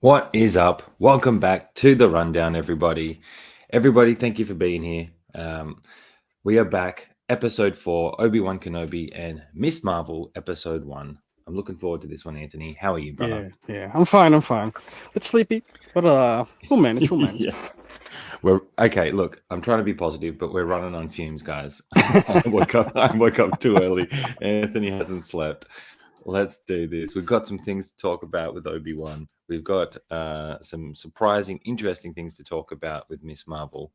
What is up? Welcome back to the rundown, everybody. Everybody, thank you for being here. We are back, episode 4, Obi-Wan Kenobi and Miss Marvel, episode 1. I'm looking forward to this one, Anthony. How are you, brother? Yeah. I'm fine. Bit sleepy, but we'll manage. Yeah. We're okay. Look, I'm trying to be positive, but we're running on fumes, guys. I woke up too early. Anthony hasn't slept. Let's do this. We've got some things to talk about with Obi-Wan. We've got some surprising, interesting things to talk about with Miss Marvel.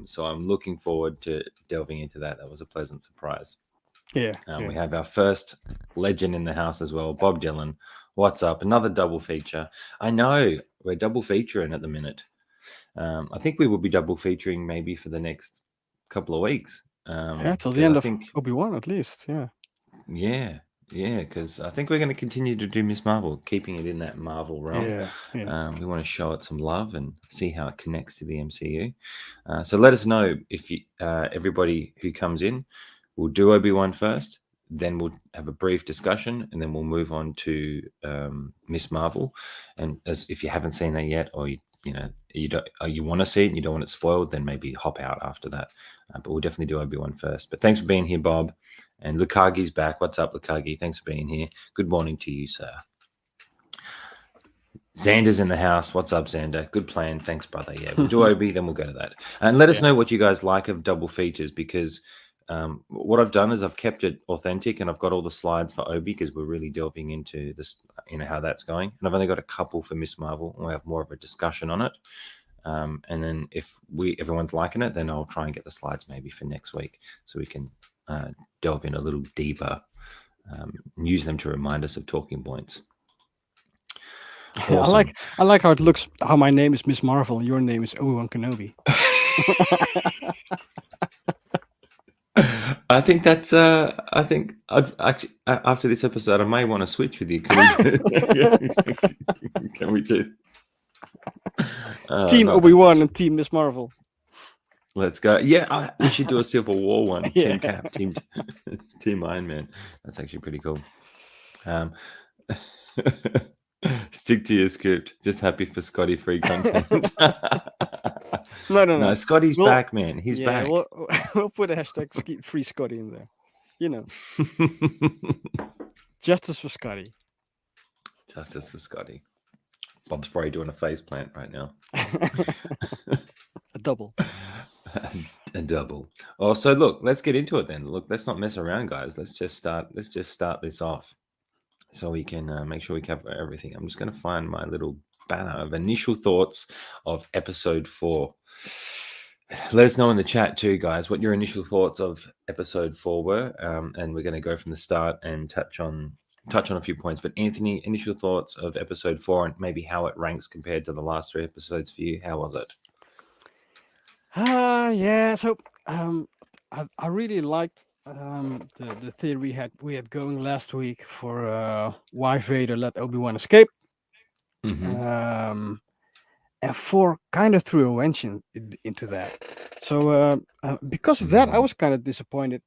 So I'm looking forward to delving into that. That was a pleasant surprise. Yeah. We have our first legend in the house as well, Bob Dylan. What's up? Another double feature. I know we're double featuring at the minute. I think we will be double featuring maybe for the next couple of weeks. Till the end of Obi-Wan at least. Yeah, because I think we're going to continue to do Miss Marvel, keeping it in that Marvel realm. We want to show it some love and see how it connects to the MCU. So let us know if you, everybody who comes in, we'll do Obi-Wan first, then we'll have a brief discussion, and then we'll move on to Miss Marvel. And as if you haven't seen that yet, or you want to see it and you don't want it spoiled, then maybe hop out after that. But we'll definitely do Obi-Wan first. But thanks for being here, Bob. And Lukagi's back. What's up, Lukagi? Thanks for being here. Good morning to you, sir. Xander's in the house. What's up, Xander? Good plan. Thanks, brother. Yeah, we'll do Obi, then we'll go to that. And let us know what you guys like of double features, because what I've done is I've kept it authentic, and I've got all the slides for Obi because we're really delving into this, how that's going. And I've only got a couple for Miss Marvel, and we have more of a discussion on it. And then if everyone's liking it, then I'll try and get the slides maybe for next week so we can delve in a little deeper, use them to remind us of talking points. Awesome. I like how it looks, how my name is Miss Marvel and your name is Obi-Wan Kenobi. I think that's I think I'd actually, after this episode I may want to switch with you. Can we do Team Obi-Wan and Team Miss Marvel? Let's go. Yeah, we should do a Civil War one. Team Cap, Team Iron Man. That's actually pretty cool. Stick to your script. Just happy for Scotty free content. No. Scotty's back, man. He's back. We'll put a hashtag free Scotty in there. Justice for Scotty. Justice for Scotty. Bob's probably doing a face plant right now. A double. A double. Oh, so look, let's get into it then. Look, let's not mess around, guys. Let's just start this off so we can make sure we cover everything. I'm just going to find my little banner of initial thoughts of episode 4. Let us know in the chat too, guys, what your initial thoughts of episode 4 were, and we're going to go from the start and touch on a few points. But Anthony, initial thoughts of episode 4 and maybe how it ranks compared to the last 3 episodes for you. How was it? So I really liked the theory we had going last week for why Vader let Obi-Wan escape. Mm-hmm. And 4 kind of threw a wrench into that. So because of that, I was kind of disappointed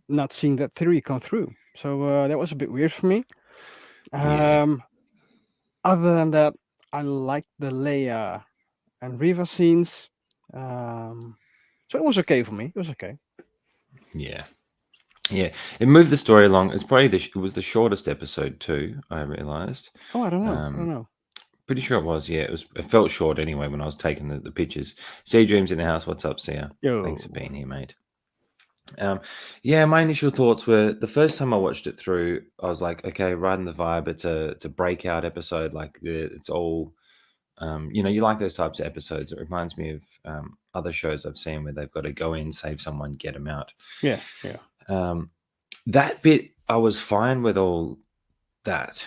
not seeing that theory come through. So that was a bit weird for me. Other than that, I liked the Leia and Reva scenes. So it was okay for me. It was okay. Yeah, it moved the story along. It's probably it was the shortest episode too, I realized. Oh, I don't know. Pretty sure it was. Yeah, it felt short anyway when I was taking the pictures. Sea Dreams in the house. What's up, Sia? Thanks for being here, mate. My initial thoughts were, the first time I watched it through, I was like, okay, riding the vibe. It's a breakout episode. Like it's all, you like those types of episodes. It reminds me of other shows I've seen where they've got to go in, save someone, get them out. Yeah. That bit, I was fine with all that.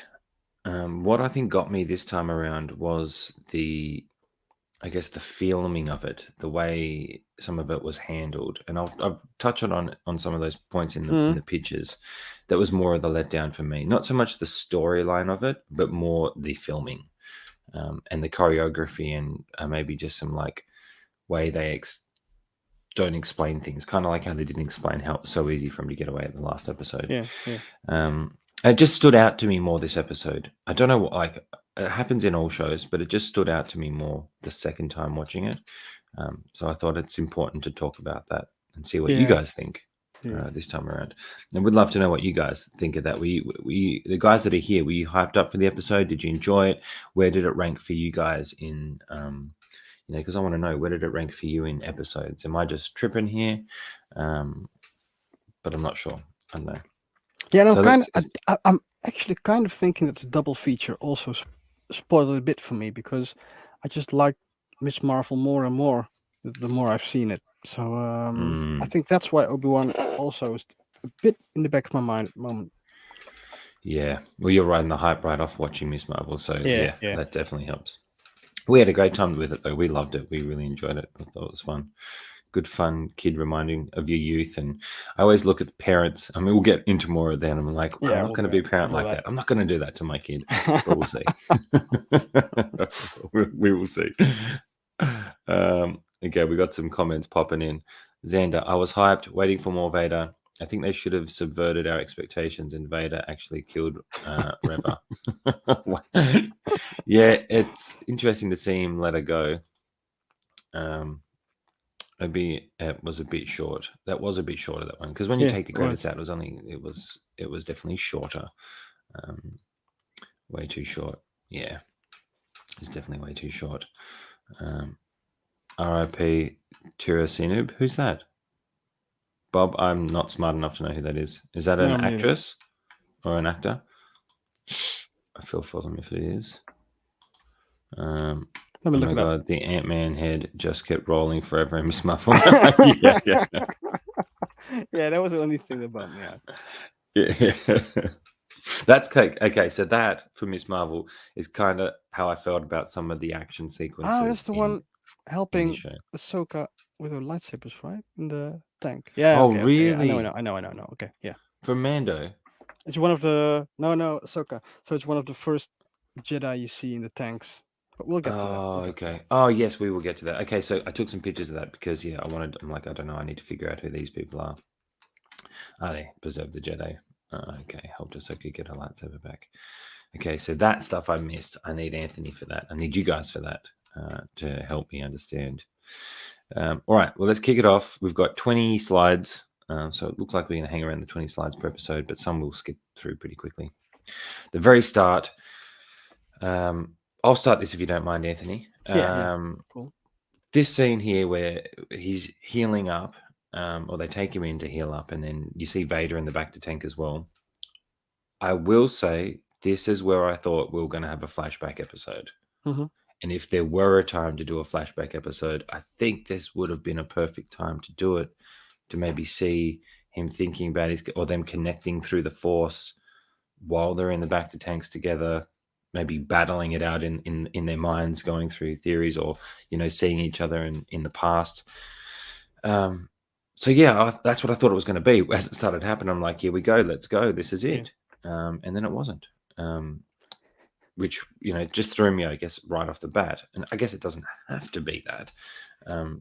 What I think got me this time around was the filming of it, the way some of it was handled. And I'll touch on some of those points in the pictures. That was more of the letdown for me. Not so much the storyline of it, but more the filming and the choreography, and maybe just some like way they don't explain things, kind of like how they didn't explain how it was so easy for him to get away at the last episode. It just stood out to me more this episode. I don't know what, like, it happens in all shows, but it just stood out to me more the second time watching it. So I thought it's important to talk about that and see what you guys think this time around. And we'd love to know what you guys think of that. We the guys that are here, were you hyped up for the episode? Did you enjoy it? Where did it rank for you guys in, because I want to know, where did it rank for you in episodes? Am I just tripping here? But I'm not sure. I don't know. Yeah, no, I'm actually kind of thinking that the double feature also spoiled it a bit for me, because I just like Miss Marvel more and more the more I've seen it. So I think that's why Obi-Wan also is a bit in the back of my mind at the moment. Yeah, well, you're riding the hype right off watching Miss Marvel, so yeah, that definitely helps. We had a great time with it, though. We loved it. We really enjoyed it. I thought it was fun. Good fun kid reminding of your youth. And I always look at the parents. I mean, we'll get into more of that. I'm like, I'm not going to be a parent like that. I'm not going to do that to my kid, but we'll see. we will see. Okay, we got some comments popping in. Xander, I was hyped, waiting for more Vader. I think they should have subverted our expectations, and Vader actually killed Reva. Yeah, it's interesting to see him let her go. It was a bit short. That was a bit short of that one, because when you take the credits out, it was definitely shorter. Way too short. Yeah, it's definitely way too short. R.I.P. Tira Sinub. Who's that? Bob, I'm not smart enough to know who that is. Is that an actress or an actor? I feel for them if it is. Oh my god, the Ant-Man head just kept rolling forever in Miss Marvel. Yeah. Yeah, that was the only thing that bummed me out. Yeah. That's okay. So that for Miss Marvel is kind of how I felt about some of the action sequences. Oh, that's the one helping Ahsoka with her lightsabers, right? In the tank. Yeah. Oh, really? Okay. I know. Okay, yeah. From Mando. It's one of the Ahsoka. So it's one of the first Jedi you see in the tanks. But we'll get to that. Okay. Oh, yes, we will get to that. Okay, so I took some pictures of that because I'm like, I don't know, I need to figure out who these people are. They preserve the Jedi. Okay, helped Ahsoka get her lightsaber back. Okay, so that stuff I missed. I need Anthony for that. I need you guys for that to help me understand. All right, well, let's kick it off. We've got 20 slides, so it looks like we're going to hang around the 20 slides per episode, but some we'll skip through pretty quickly. The very start, I'll start this if you don't mind, Anthony. Cool. This scene here where he's healing up, or they take him in to heal up, and then you see Vader in the back to tank as well. I will say this is where I thought we were going to have a flashback episode. Mm-hmm. And if there were a time to do a flashback episode, I think this would have been a perfect time to do it, to maybe see him thinking about or them connecting through the Force while they're in the back to tanks together, maybe battling it out in their minds, going through theories, or seeing each other in the past. So yeah, that's what I thought it was going to be. As it started happening, I'm like, here we go, let's go, this is it. And then it wasn't, which just threw me, I guess, right off the bat. And I guess it doesn't have to be that.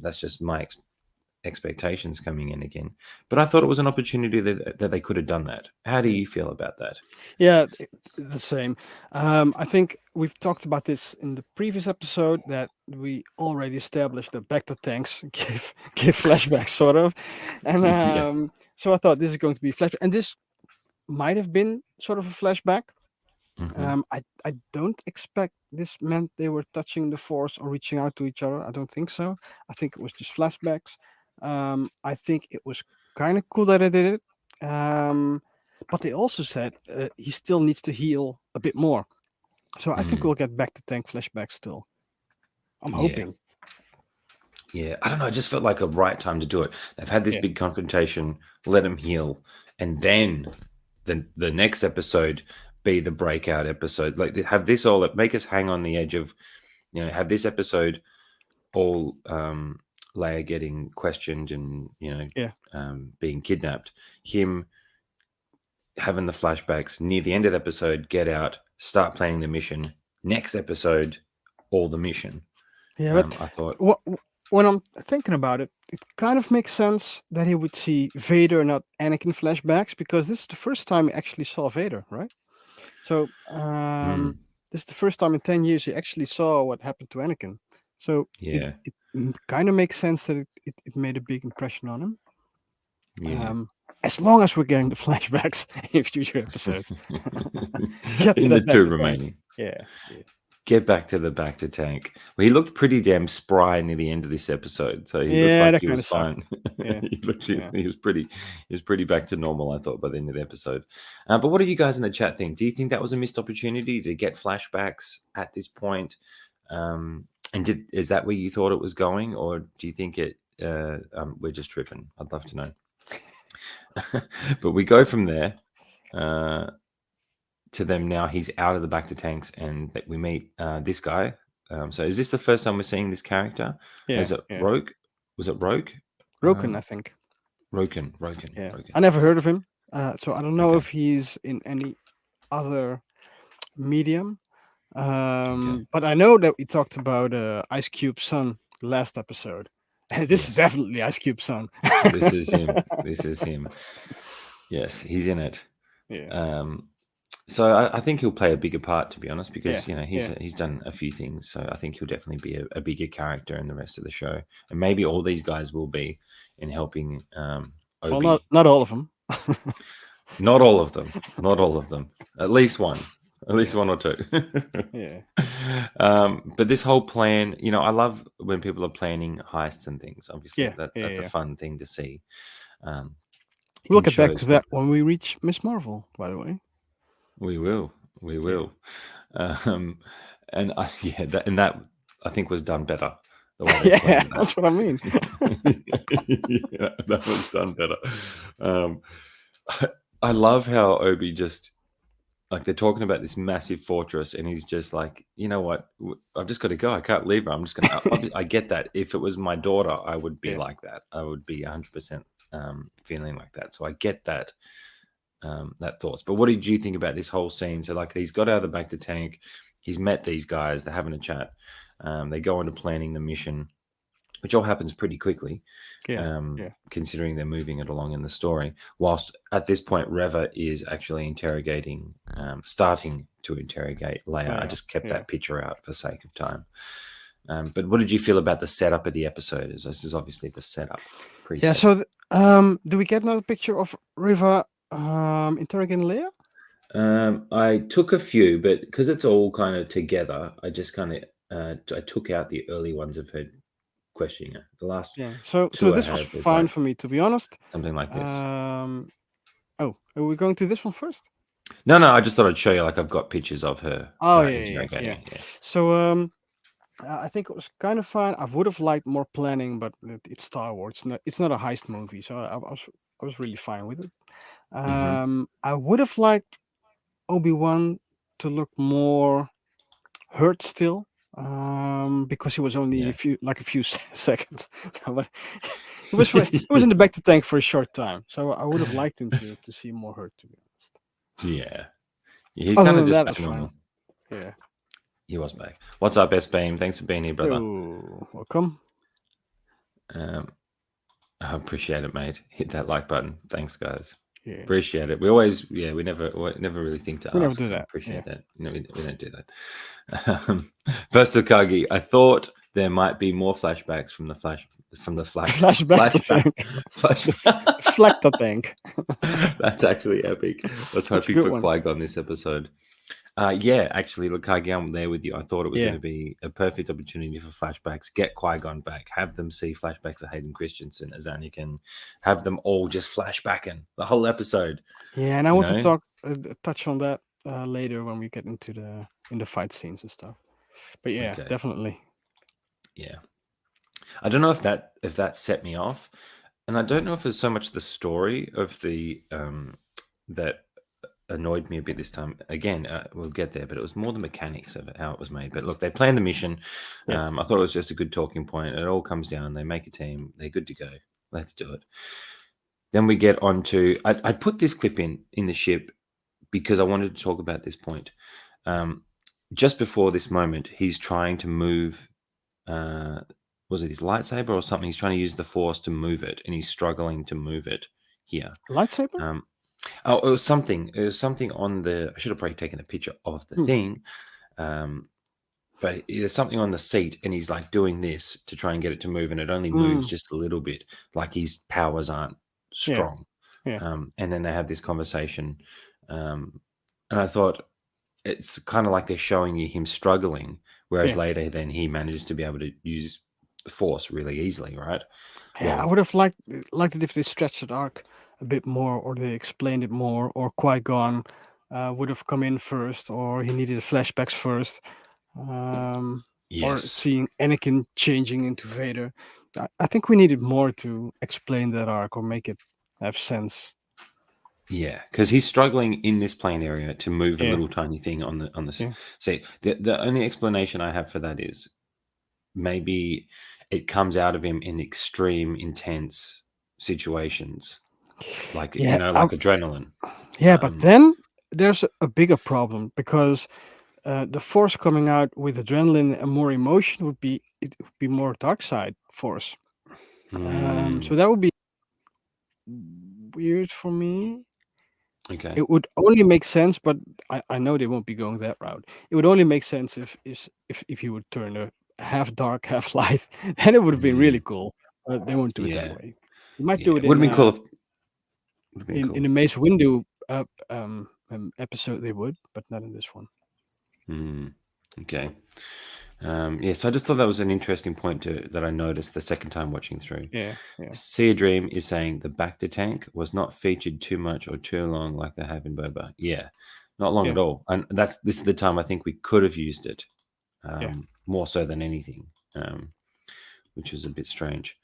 That's just my expectations coming in again. But I thought it was an opportunity that they could have done that. How do you feel about that? Yeah, the same. I think we've talked about this in the previous episode, that we already established that back to tanks give flashbacks, sort of. And so I thought this is going to be a flashback, and this might have been sort of a flashback. Mm-hmm. I don't expect this meant they were touching the Force or reaching out to each other. I don't think so. I think it was just flashbacks. I think it was kind of cool that they did it. But they also said he still needs to heal a bit more. So I think we'll get back to tank flashbacks still. I'm hoping. Yeah, I don't know. I just felt like a right time to do it. They've had this big confrontation, let him heal, and then the next episode be the breakout episode. Like, they have this all, make us hang on the edge of, have this episode all Leia getting questioned and being kidnapped, him having the flashbacks near the end of the episode, get out, start planning the mission. Next episode, all the mission. Yeah, but I thought, when I'm thinking about it, it kind of makes sense that he would see Vader, not Anakin flashbacks, because this is the first time he actually saw Vader, right? So Mm, this is the first time in 10 years he actually saw what happened to Anakin. So yeah, it kind of makes sense that it made a big impression on him. yeah. As long as we're getting the flashbacks in future episodes. Get to In the that back two to tank. remaining. Yeah, yeah. Get back to the back to tank. Well, he looked pretty damn spry near the end of this episode, so he looked Yeah, like that he kind was of sucked. fine. Yeah, yeah. He was pretty back to normal, I thought, by the end of the episode. But what do you guys in the chat think? Do you think that was a missed opportunity to get flashbacks at this point? And is that where you thought it was going, or do you think we're just tripping? I'd love to know. But we go from there. To them now, he's out of the back to tanks, and we meet this guy. So is this the first time we're seeing this character? Yeah, Is it yeah. Rogue? Was it Rogue? Roken, I think. Roken. Yeah. Roken. I never heard of him. So I don't know Okay. if he's in any other medium. But I know that we talked about Ice Cube's son last episode. This is Yes. definitely Ice Cube's son. This is him. This is him. Yes, he's in it. Yeah. So I think he'll play a bigger part, to be honest, because Yeah, he's done a few things. So I think he'll definitely be a bigger character in the rest of the show, and maybe all these guys will be in helping Obi. Well, not all of them. Not all of them. Not all of them. At least one. At least one or two. Yeah. But this whole plan, I love when people are planning heists and things. Obviously, Yeah, that's yeah. a fun thing to see. We'll get back to that when we reach Miss Marvel, by the way. We will. And that I think was done better. The way they planned that. That's what I mean. Yeah, that was done better. I love how Obi just, like, they're talking about this massive fortress, and he's just like, you know what? I've just got to go. I can't leave her. I'm just going to. I get that. If it was my daughter, I would be like that. I would be 100% feeling like that. So I get that. That thoughts. But what did you think about this whole scene? So, like, he's got out of the back to tank. He's met these guys. They're having a chat. They go into planning the mission, which all happens pretty quickly, considering they're moving it along in the story. Whilst at this point, Reva is actually starting to interrogate Leia. I just kept that picture out for sake of time. But what did you feel about the setup of the episode? This is obviously the setup. Yeah. So, do we get another picture of Reva interrogating Leia? I took a few, but because it's all kind of together, I just kind of I took out the early ones of her questioning her. The last so this was fine for me, to be honest. Something like this. Are we going to this one first? No, I just thought I'd show you. Like, I've got pictures of her. Yeah. So I think it was kind of fine. I would have liked more planning, but it's Star Wars. It's not a heist movie, so I was really fine with it. I would have liked Obi-Wan to look more hurt still, because he was only a few seconds. But he was in the back to tank for a short time, so I would have liked him to see more hurt, to be honest. Yeah, he's kind of just normal. Yeah, he was back. What's up, S-Beam? Thanks for being here, brother. Oh, welcome. I appreciate it, mate. Hit that like button. Thanks, guys. Yeah. Appreciate it. We always, we never really think to ask. Never do that. Appreciate that. No, we don't do that. First, Okagi, I thought there might be more flashbacks from the flashback tank. That's actually epic. I was hoping for Qui-Gon this episode. Actually, Okagi, I'm there with you. I thought it was going to be a perfect opportunity for flashbacks. Get Qui-Gon back. Have them see flashbacks of Hayden Christensen as Anakin. Have them all just flashbacking the whole episode. Yeah, and I want to touch on that later when we get into the fight scenes and stuff. But definitely. Yeah, I don't know if that set me off, and I don't know if it's so much the story of the that annoyed me a bit this time. Again, we'll get there, but it was more the mechanics of it, how it was made. But look, they planned the mission. I thought it was just a good talking point. It all comes down. They make a team. They're good to go. Let's do it. Then we get on to. I put this clip in the ship because I wanted to talk about this point. Just before this moment, he's trying to move was it his lightsaber or something? He's trying to use the Force to move it, and he's struggling to move it here. Lightsaber? Oh, it was something. It was something on the. I should have probably taken a picture of the thing. But there's something on the seat, and he's like doing this to try and get it to move, and it only moves just a little bit, like his powers aren't strong. And then they have this conversation, and I thought it's kind of like they're showing you him struggling, whereas later then he manages to be able to use the Force really easily, right? Yeah, I would have liked it if they stretched the arc a bit more, or they explained it more, or Qui-Gon would have come in first, or he needed flashbacks first, or seeing Anakin changing into Vader. I think we needed more to explain that arc or make it have sense. Yeah, because he's struggling in this plane area to move a little tiny thing on the seat. The only explanation I have for that is maybe it comes out of him in extreme, intense situations, like like adrenaline. Yeah, but then there's a bigger problem, because the Force coming out with adrenaline and more emotion would be more dark side Force. So that would be weird for me. Okay. It would only make sense, but I know they won't be going that route. It would only make sense if you would turn a half dark, half light. Then it would have been really cool. But they won't do it that way. You might do it would have been cool in the Mace Windu episode. They would, but not in this one. Okay. So I just thought that was an interesting point that I noticed the second time watching through. Yeah. See a Dream is saying the Bacta tank was not featured too much or too long like they have in Boba. Yeah, not long at all. And this is the time I think we could have used it more so than anything, which was a bit strange.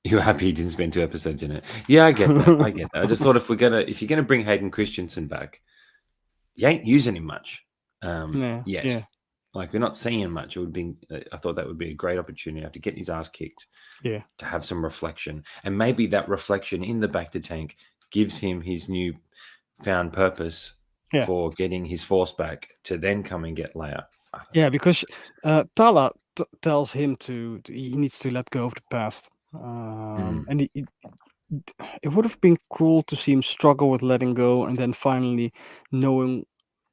You're happy he didn't spend 2 episodes in it. Yeah, I get that. I just thought if you're gonna bring Hayden Christensen back, you ain't using him much yet. Yeah. Like, we're not seeing much. It would be. I thought that would be a great opportunity after getting his ass kicked. Yeah. To have some reflection, and maybe that reflection in the Bacta tank gives him his new found purpose for getting his Force back to then come and get Leia. Yeah, because Tala tells him he needs to let go of the past, and it would have been cool to see him struggle with letting go, and then finally knowing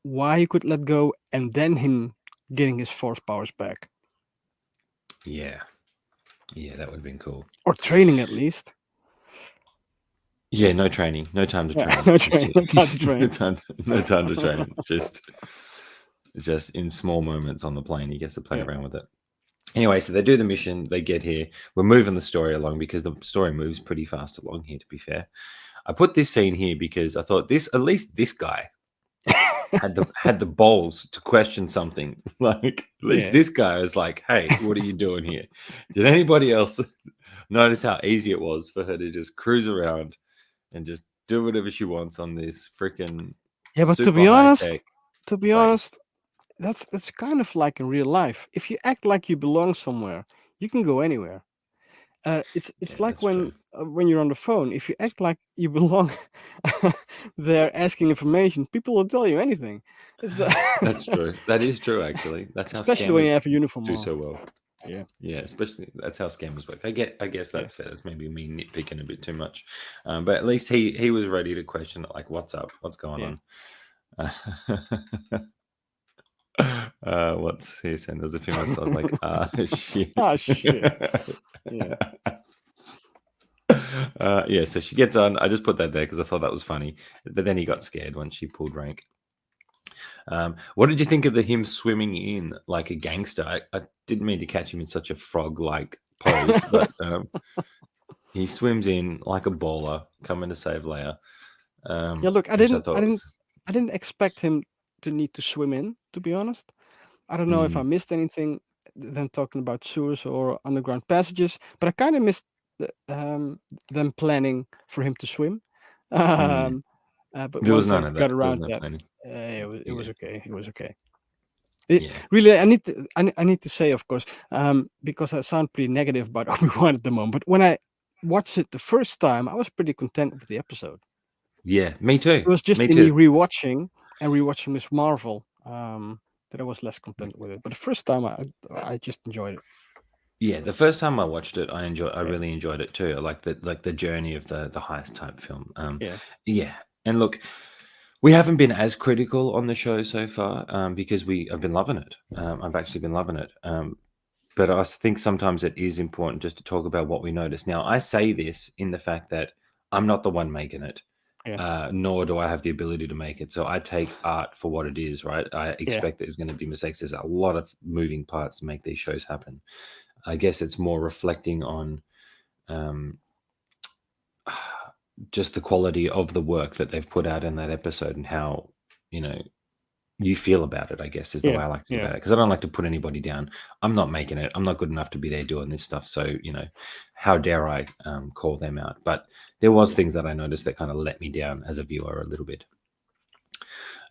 why he could let go, and then him getting his Force powers back. Yeah, that would have been cool. Or training, at least. Yeah, no training, no time to train. No time to train. no time to train. Just in small moments on the plane, he gets to play around with it. Anyway, so they do the mission. They get here. We're moving the story along because the story moves pretty fast along here. To be fair, I put this scene here because I thought at least this guy had the balls to question something. Like, at least this guy was like, "Hey, what are you doing here?" Did anybody else notice how easy it was for her to just cruise around and just do whatever she wants on this freaking but to be honest, that's kind of like in real life. If you act like you belong somewhere, you can go anywhere. It's like when you're on the phone. If you act like you belong there asking information, people will tell you anything. That's true. That is true, actually. That's how especially when you have a uniform do on. so well. Yeah. Especially that's how scammers work. I guess that's fair. That's maybe me nitpicking a bit too much, but at least he was ready to question it. Like, what's up? What's going on? What's he saying? There's a few months. I was like, shit. Shit. Yeah. So she gets on. I just put that there because I thought that was funny. But then he got scared when she pulled rank. What did you think of him swimming in like a gangster? I didn't mean to catch him in such a frog-like pose, but he swims in like a baller, coming to save Leia. Look, I didn't expect him to need to swim in. To be honest, I don't know if I missed anything. Them talking about sewers or underground passages, but I kind of missed them planning for him to swim. But there was once none I of that. got around no that, it was okay. It was okay. Yeah. Really, I need to say, of course, because I sound pretty negative about Obi-Wan at the moment. But when I watched it the first time, I was pretty content with the episode. Yeah, me too. It was just me rewatching Miss Marvel that I was less content with it. But the first time, I just enjoyed it. Yeah, the first time I watched it, I Yeah, really enjoyed it too. I like the journey of the heist type film. yeah, Yeah, and look, we haven't been as critical on the show so far because we have been loving it. I've actually been loving it. But I think sometimes it is important just to talk about what we notice. Now, I say this in the fact that I'm not the one making it, yeah, nor do I have the ability to make it. So I take art for what it is, right? I yeah, expect there's going to be mistakes. There's a lot of moving parts to make these shows happen. I guess it's more reflecting on um, just the quality of the work that they've put out in that episode and how, you know, you feel about it, I guess, is the yeah, way I like to think yeah, about it. Because I don't like to put anybody down. I'm not making it. I'm not good enough to be there doing this stuff. So, how dare I call them out? But there was things that I noticed that kind of let me down as a viewer a little bit.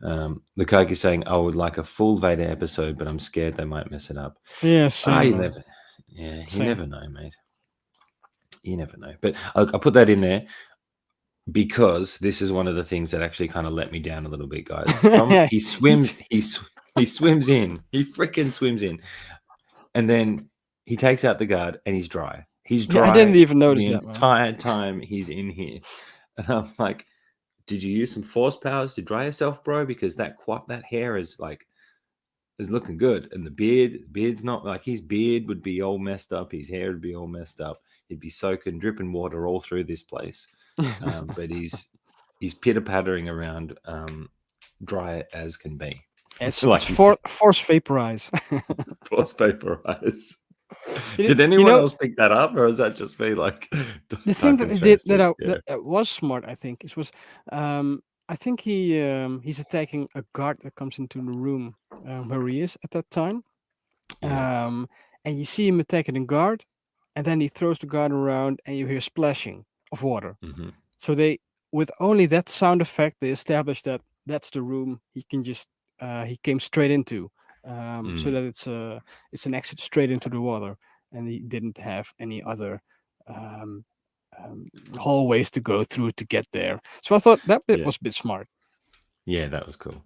Lukaku saying, I would like a full Vader episode, but I'm scared they might mess it up. yeah. You Same, man. never, yeah, you Same. never know, mate. You never know. But I put that in there because this is one of the things that actually kind of let me down a little bit, guys. From Yeah, he swims, he swims in, he freaking swims in, and then he takes out the guard and he's dry. He's yeah. I didn't dry even notice the that, man. entire time he's in here, and I'm like, did you use some force powers to dry yourself, bro? Because that hair is looking good, and the beard's not like his beard would be all messed up, his hair would be all messed up, he'd be soaking, dripping water all through this place. But he's pitter pattering around, dry as can be, It's like he's force vaporize. force vaporize. you, Did you anyone know else pick that up, or is that just me like the thing that talking they did that fancy? Yeah. that was smart. I think it was. I think he's attacking a guard that comes into the room where he is at that time. Yeah. Um, and you see him attacking the guard, and then he throws the guard around, and you hear splashing of water. Hmm. So they, with only that sound effect, they established that that's the room he came straight into, so Mm. that it's an exit straight into the water, and he didn't have any other um, hallways to go through to get there. So I thought that bit Yeah. was a bit smart. Yeah, that was cool.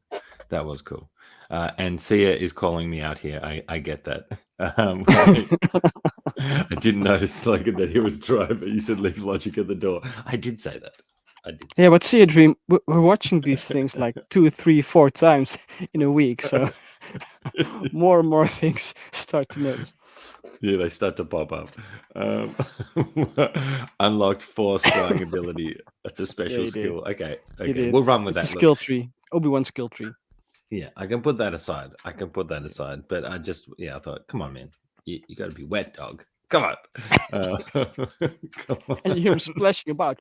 That was cool. And Sia is calling me out here. I get that. I didn't notice like that he was driving. You said leave logic at the door. I did say that. I did say Yeah, but see a dream. We're watching these things like 2, 3, 4 times in a week, so that. more and more things start to notice. Yeah, they start to pop up. Um, unlocked force flying ability. That's a Yeah, special he did. skill. Okay, He okay, did. we'll run with It's a that. Look, skill tree. Obi-Wan skill tree. yeah, I can put that aside. I can put that aside. But I thought, come on, man, you got to be wet, dog. Come on, come And on. you hear him splashing about.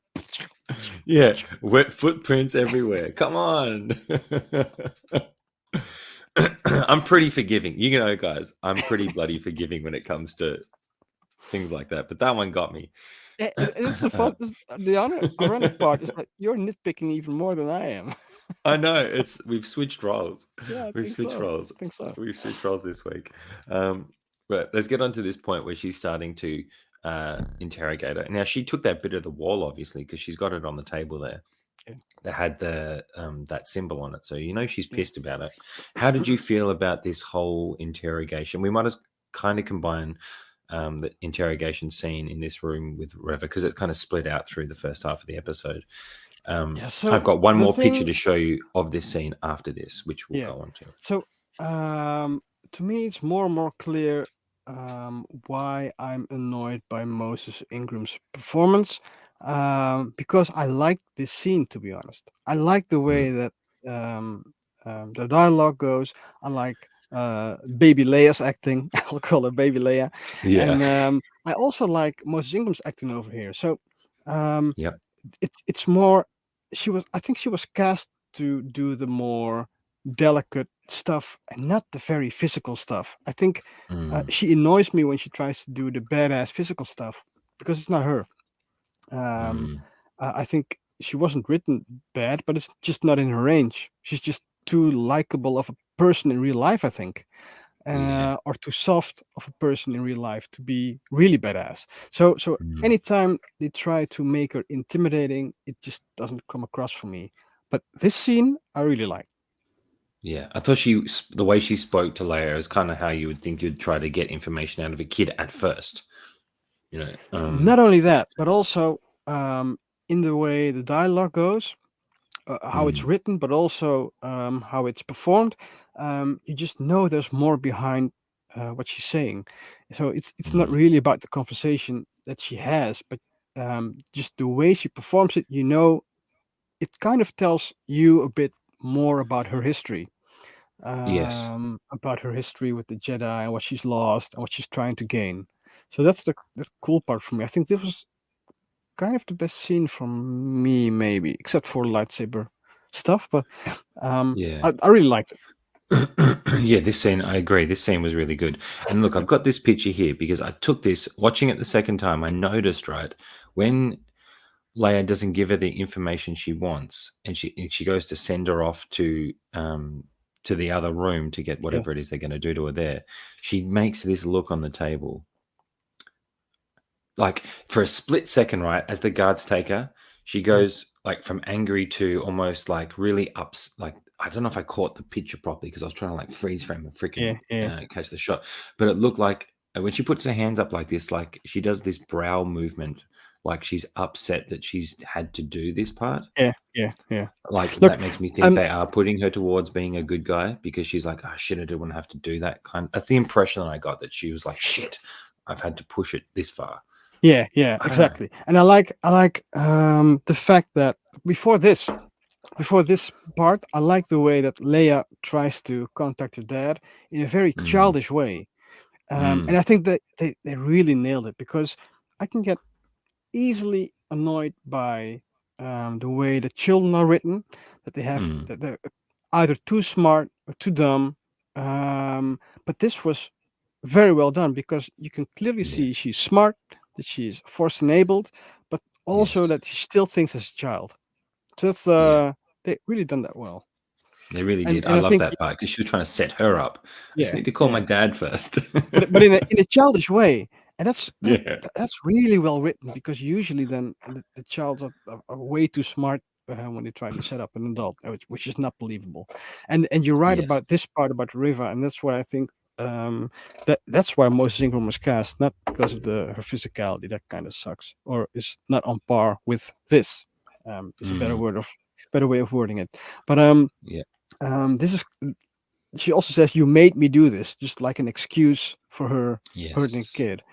Yeah, wet footprints everywhere. Come on. I'm pretty forgiving. Guys, I'm pretty bloody forgiving when it comes to things like that. But that one got me. And it's the fun. The ironic part is that you're nitpicking even more than I am. I know we've switched roles. Yeah, I We've think switched so. roles. I think so. We've switched roles this week. But let's get on to this point where she's starting to interrogate her. Now she took that bit of the wall, obviously, because she's got it on the table there. Yeah. That had the that symbol on it. So she's Yeah. pissed about it. How did you feel about this whole interrogation? We might as kind of combine the interrogation scene in this room with Reva because it's kind of split out through the first half of the episode. Yeah. So I've got one the more picture thing. to show you of this scene after this, which we'll Yeah. go on to. So to me, it's more and more clear why I'm annoyed by Moses Ingram's performance. Because I like this scene, to be honest. I like the Mm. way that the dialogue goes. I like Baby Leia's acting. I'll call her Baby Leia. Yeah. And I also like Moses Ingram's acting over here. So um, Yep. it's more. I think she was cast to do the more delicate stuff and not the very physical stuff. I think Mm. she annoys me when she tries to do the badass physical stuff because it's not her. Um, Mm. I think she wasn't written bad, but it's just not in her range. She's just too likable of a person in real life, I think, Yeah. or too soft of a person in real life to be really badass. So Mm. anytime they try to make her intimidating, it just doesn't come across for me. But this scene, I really like. Yeah, I thought the way she spoke to Leia is kind of how you would think you'd try to get information out of a kid at first. You know, Not only that, but also in the way the dialogue goes, how it's mm, written, but also how it's performed. You just know there's more behind what she's saying. So it's not mm, really about the conversation that she has, but just the way she performs it. You know, it kind of tells you a bit more yes, about her history with the Jedi and what she's lost and what she's trying to gain. So that's the cool part for me. I think this was kind of the best scene from me, maybe, except for lightsaber stuff. But yeah. I really liked it. Yeah, this scene, I agree. This scene was really good. And look, I've got this picture here because I took this, watching it the second time, I noticed, right, when Leia doesn't give her the information she wants, and she goes to send her off to the other room to get Yeah, whatever it is they're going to do to her there. She makes this look on the table, like for a split second, right, as the guards take her, she yeah, goes like from angry to almost like really ups. Like I don't know if I caught the picture properly because I was trying to like freeze frame and freaking yeah, yeah, catch the shot, but it looked like when she puts her hands up like this, like she does this brow movement, like she's upset that she's had to do this part. yeah, yeah, yeah. Like Look, that makes me think um, they are putting her towards being a good guy because she's like, oh shit, I didn't want to have to do that kind. That's the impression that I got, that she was like, shit, I've had to push it this far. yeah, yeah, I don't know. exactly. And I like the fact that before this, before this part, I like the way that Leia tries to contact her dad in a very Mm, childish way. And mm, I think that they really nailed it because I can get easily annoyed by the way the children are written, that they have mm. that they're either too smart or too dumb. But this was very well done because you can clearly Yeah. see she's smart, that she's force enabled, but also Yes. that she still thinks as a child. So that's Yeah. they really done that well. They really did. I And I love think that part because she was trying to set her up. I just yeah, need to call my yeah. dad first. But in a childish way, and Yeah. that's really well written because usually then the child are way too smart when they try to set up an adult, which is not believable. And you're right Yes. about this part about Riva, and that's why I think that's why most Ingram was cast, not because of her physicality. That kind of sucks, or is not on par with this. Is a Mm, better way of wording it. But yeah. this is she also says you made me do this, just like an excuse for her hurting a Yes. kid,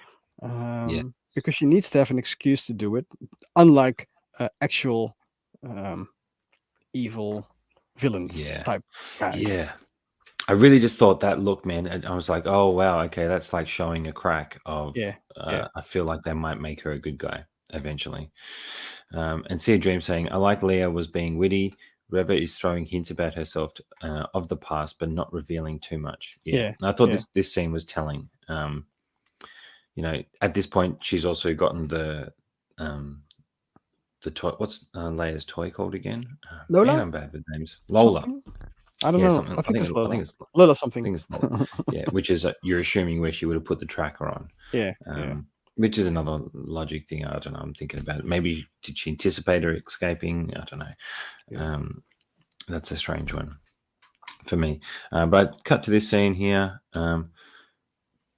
Yes. because she needs to have an excuse to do it, unlike actual um, evil villains Yeah. type guys. Yeah. I really just thought that look, man. And I was like, oh, wow. Okay. That's like showing a crack of, Yeah, yeah, I feel like they might make her a good guy eventually. And Sia Dream saying, I like Leah was being witty. Reva is throwing hints about herself of the past, but not revealing too much. Yeah. yeah, And I thought yeah. this scene was telling. At this point, she's also gotten um, the toy. What's Leia's toy called again? Man, Lola I'm bad with names. Lola. something. I don't Yeah, know. something. I I think think. it's I think Lola. it's. Lola I something. think it's Lola. Yeah, which is you're assuming where she would have put the tracker on. Yeah, yeah, Um, which is another logic thing. I don't know. I'm thinking about it. Maybe did she anticipate her escaping? I don't know. yeah. That's a strange one for me. But I cut to this scene here.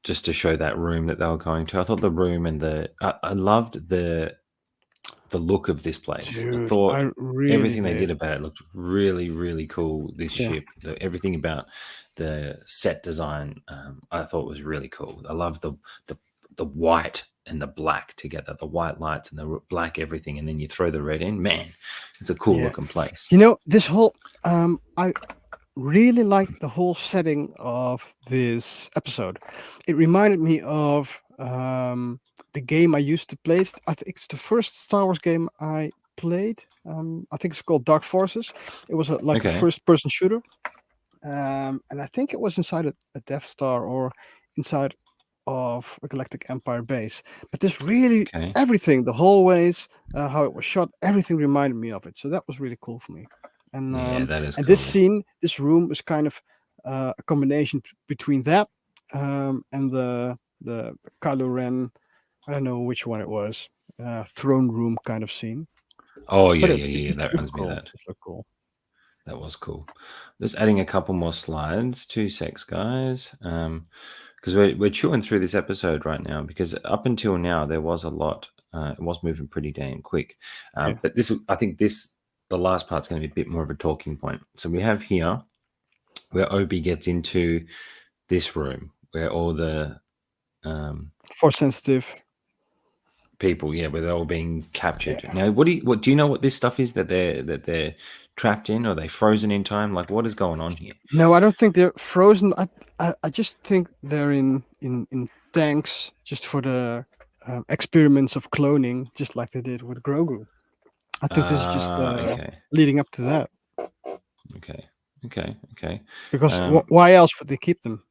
Just to show that room that they were going to. I thought the room and I loved the look of this place. I Dude, thought I really everything they did. did about it looked really, really cool. This Yeah, ship, everything about the set design, I thought was really cool. I love the the white and the black together, the white lights and the black everything, and then you throw the red in. Man, it's a cool yeah. looking place. You know, this whole I really liked the whole setting of this episode. It reminded me of the game I used to play. I think it's the first Star Wars game I played. I think it's called Dark Forces. It was like a Okay, first-person shooter, and I think it was inside a Death Star or inside of a Galactic Empire base. But this really okay, everything, the hallways, how it was shot, everything reminded me of it. So that was really cool for me. yeah, that is And this cool. scene, this room was kind of a combination between that and the Kylo Ren. I don't know which one it was. Throne room kind of scene. Oh But yeah, yeah, yeah, yeah. That it reminds looked me of cool. that. It looked cool. That was cool. Just adding a couple more slides. 2 secs, guys. Because we're chewing through this episode right now. Because up until now there was a lot. It was moving pretty damn quick. But I think the last part's going to be a bit more of a talking point. So we have here where Obi gets into this room where all the Force sensitive people, where they're all being captured. Now, what do you know what this stuff is that they're trapped in, or they frozen in time? Like, what is going on here? No, I don't think they're frozen. I just think they're in tanks just for the experiments of cloning, just like they did with Grogu. I think this is just Okay. leading up to that. Okay. Because why else would they keep them?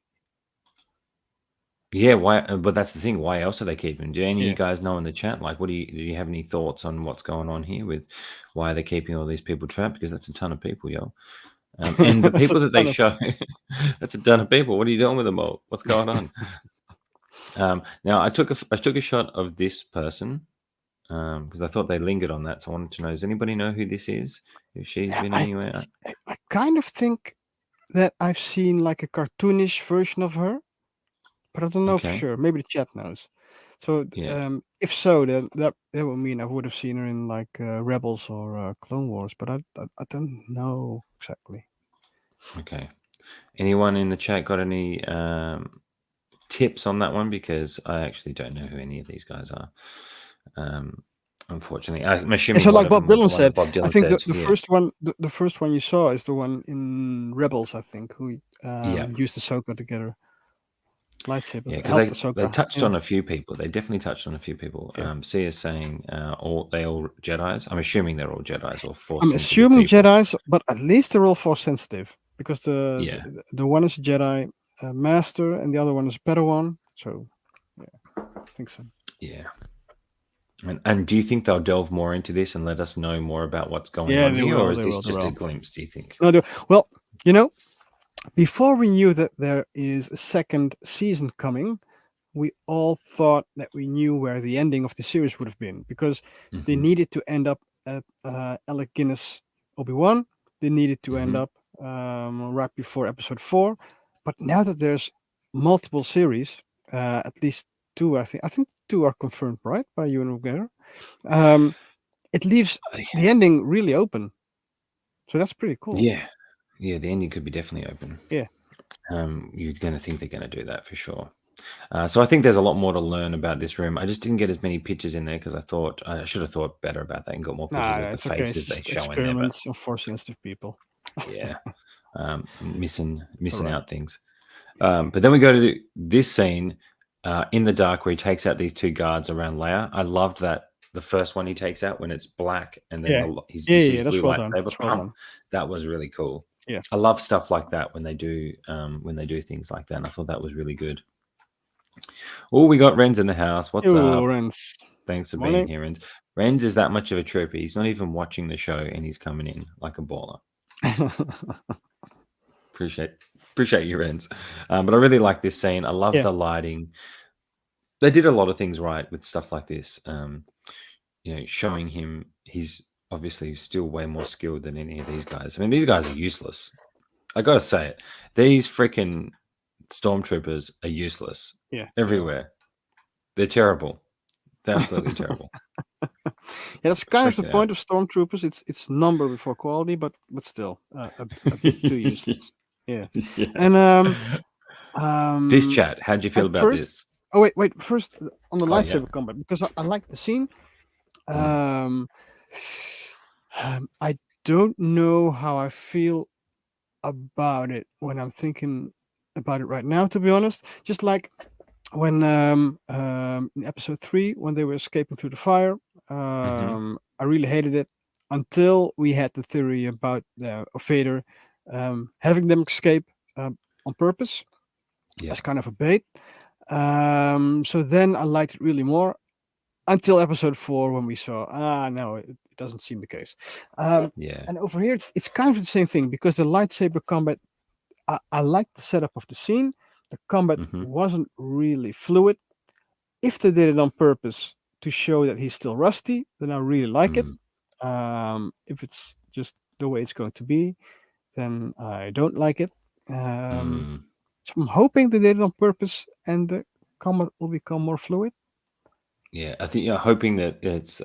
Yeah, why? But that's the thing. Why else are they keeping? Do any of you guys know in the chat? Like, do you have any thoughts on what's going on here with why they're keeping all these people trapped? Because that's a ton of people, yo. And the people that they show, that's a ton of people. What are you doing with them all? What's going on? Now, I took a shot of this person because I thought they lingered on that. So I wanted to know: does anybody know who this is? If she's been anywhere? I kind of think that I've seen like a cartoonish version of her, but I don't know for sure. Maybe the chat knows. So if so, then that would mean I would have seen her in like Rebels or Clone Wars, but I don't know exactly. Okay. Anyone in the chat got any tips on that one? Because I actually don't know who any of these guys are. Unfortunately, I'm assuming. So, like Bob Dylan said, I think said, the first one you saw is the one in Rebels. I think who used the Ahsoka together. Lightsaber. Yeah, because they touched on a few people. They definitely touched on a few people. Sia is saying all Jedis. I'm assuming they're all Jedis or Force. I'm assuming Jedis, but at least they're all Force sensitive because the one is a Jedi Master and the other one is a Padawan. So, I think so. Yeah. And do you think they'll delve more into this and let us know more about what's going on here, or is this just a glimpse? Do you think? No, well, before we knew that there is a second season coming, we all thought that we knew where the ending of the series would have been because they needed to end up at Alec Guinness Obi-Wan. They needed to end up right before episode 4. But now that there's multiple series, at least 2, I think 2 are confirmed, right, by you and Ugair. It leaves the ending really open. So that's pretty cool. Yeah, the ending could be definitely open. Yeah. You're going to think they're going to do that for sure. So I think there's a lot more to learn about this room. I just didn't get as many pictures in there because I should have thought better about that and got more pictures of the faces they show in there. Experiments of Force sensitive people. Yeah, missing out things. But then we go to this scene in the dark where he takes out these 2 guards around Leia. I loved that. The first one he takes out when it's black and then he's blue lightsaber. That was really cool. Yeah, I love stuff like that when they do things like that. And I thought that was really good. Oh, we got Ren's in the house. What's up? Ren's. Thanks for being here, Ren's. Ren's is that much of a trooper. He's not even watching the show and he's coming in like a baller. Appreciate you, Ren's. But I really like this scene. I love the lighting. They did a lot of things right with stuff like this. Showing him he's obviously still way more skilled than any of these guys. I mean, these guys are useless. I gotta say it. These freaking stormtroopers are useless. Yeah, everywhere. They're terrible. They're absolutely terrible. That's kind of the point of stormtroopers. It's number before quality, but still a bit too useless. Yeah. And this chat. How'd you feel about this? Oh wait. First on the lightsaber combat because I like the scene. I don't know how I feel about it when I'm thinking about it right now, to be honest. Just like when in episode 3 when they were escaping through the fire, I really hated it until we had the theory about Vader having them escape on purpose as kind of a bait. So then I liked it really more until episode 4 when we saw no, it doesn't seem the case. And over here it's kind of the same thing because the lightsaber combat, I liked the setup of the scene. The combat wasn't really fluid. If they did it on purpose to show that he's still rusty, then I really like it. If it's just the way it's going to be, then I don't like it. Mm, So I'm hoping they did it on purpose and the combat will become more fluid. yeah, I think you're hoping that it's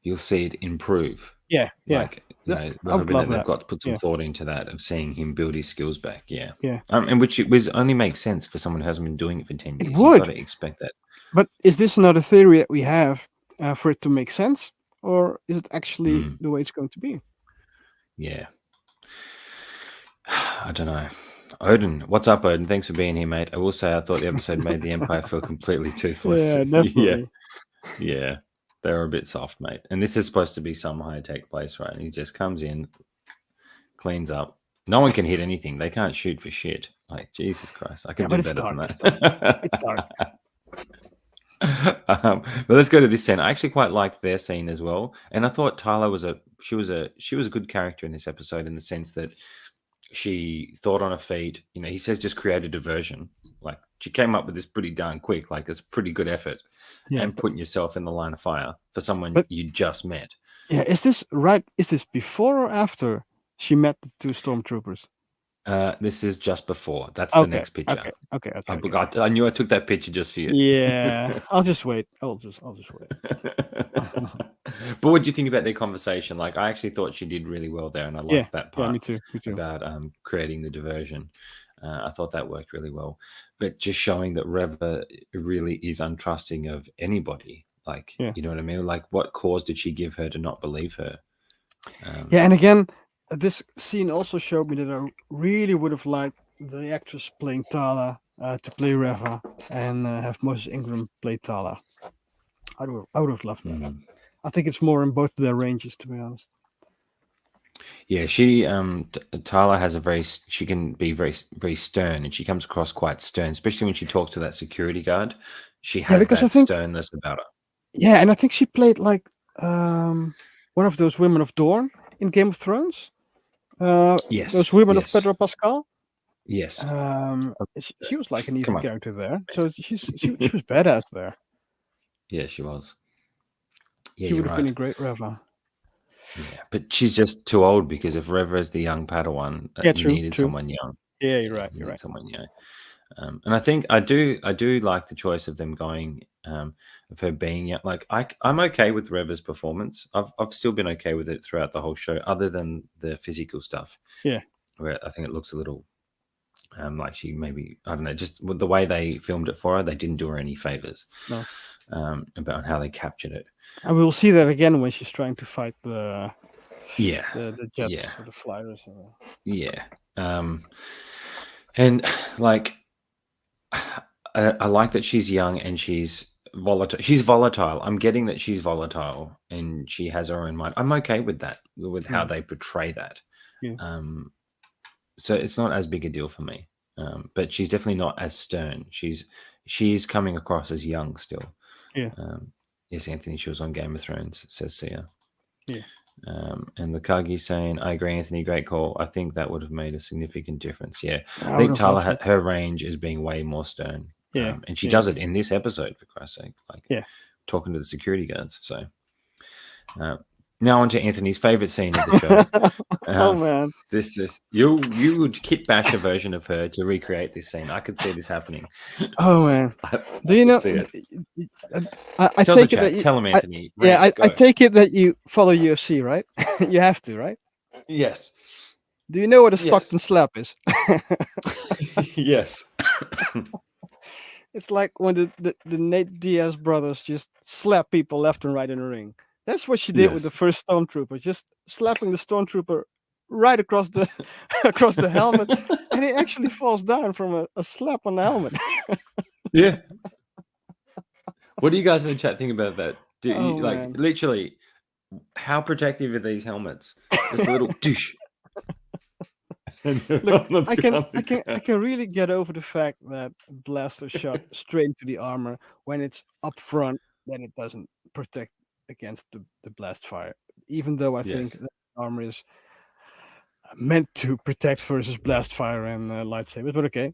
you'll see it improve. Yeah, yeah. Like, we're I would hoping love that they've that. got to put some Yeah, thought into that of seeing him build his skills back. Yeah. yeah. And which it was only makes sense for someone who hasn't been doing it for 10 It years. You've got would. to expect that. But is this another theory that we have for it to make sense? Or is it actually Mm, the way it's going to be? yeah. I don't know. Odin, what's up, Odin? Thanks for being here, mate. I will say I thought the episode made the Empire feel completely toothless. Yeah, Yeah. definitely. Yeah. They were a bit soft, mate. And this is supposed to be some high-tech place, right? And he just comes in, cleans up. No one can hit anything. They can't shoot for shit. Like, Jesus Christ. I Yeah, could but do it's better than dark. It's dark. It's dark. that. But let's go to this scene. I actually quite liked their scene as well, and I thought Tyler was a good character in this episode in the sense that she thought on her feet. He says just create a diversion. Like, she came up with this pretty darn quick. Like, it's pretty good effort, Yeah, and putting yourself in the line of fire for someone but you just met. yeah, is this right? Is this before or after she met the two stormtroopers? This is just before. That's the Okay, next picture. I knew I took that picture just for you. Yeah, I'll just wait. I'll just wait. But what do you think about their conversation? Like, I actually thought she did really well there, and I liked that part. Yeah, me too. About creating the diversion. I thought that worked really well. But just showing that Reva really is untrusting of anybody. Like, Yeah. you know what I mean? Like, what cause did she give her to not believe her? Yeah, and again, this scene also showed me that I really would have liked the actress playing Tala to play Reva and have Moses Ingram play Tala. I would have loved that. I think it's more in both of their ranges, to be honest. Yeah, Tala has she can be very, very stern, and she comes across quite stern, especially when she talks to that security guard. She has that sternness about her. Yeah, and I think she played like one of those women of Dorne in Game of Thrones. Yes, those women of Pedro Pascal. Yes, she was like an evil character there, so she was badass there. Yeah, she was. Yeah, she would have been a great Reva. Yeah, but she's just too old, because if Reva is the young Padawan, you needed someone young. Yeah, you're right. You need someone young. And I think I do like the choice of them going of her being young. Like, I'm okay with Reva's performance. I've still been okay with it throughout the whole show, other than the physical stuff. Yeah, where I think it looks a little like she maybe, I don't know, just with the way they filmed it for her, they didn't do her any favors. No. About how they captured it. And we'll see that again when she's trying to fight the jets or the flyers. Yeah. And like, I like that she's young and she's volatile. She's volatile. I'm getting that she's volatile and she has her own mind. I'm okay with that, with how they portray that. Yeah. So it's not as big a deal for me. But she's definitely not as stern. She's coming across as young still. Yeah. Yes, Anthony, she was on Game of Thrones, says Sia. Yeah. And the Kagi saying, I agree, Anthony, great call. I think that would have made a significant difference. Yeah. I think Tala, her range is being way more stern. Yeah. And she does it in this episode, for Christ's sake. Like, talking to the security guards. So now on to Anthony's favorite scene of the show. Oh man, this is you would kit bash a version of her to recreate this scene. I could see this happening. Oh man, do you know? I take it that tell him, Anthony. I take it that you follow UFC, right? You have to, right? Yes. Do you know what a Stockton slap is? Yes. It's like when the Nate Diaz brothers just slap people left and right in the ring. That's what she did with the first stormtrooper, just slapping the stormtrooper right across the helmet, and he actually falls down from a slap on the helmet. Yeah. What do you guys in the chat think about that? Literally, how protective are these helmets? Just a little douche. Look, I can really get over the fact that blaster shot straight into the armor when it's up front, then it doesn't protect against the blast fire, even though I think that armor is meant to protect versus blast fire and lightsabers, but okay.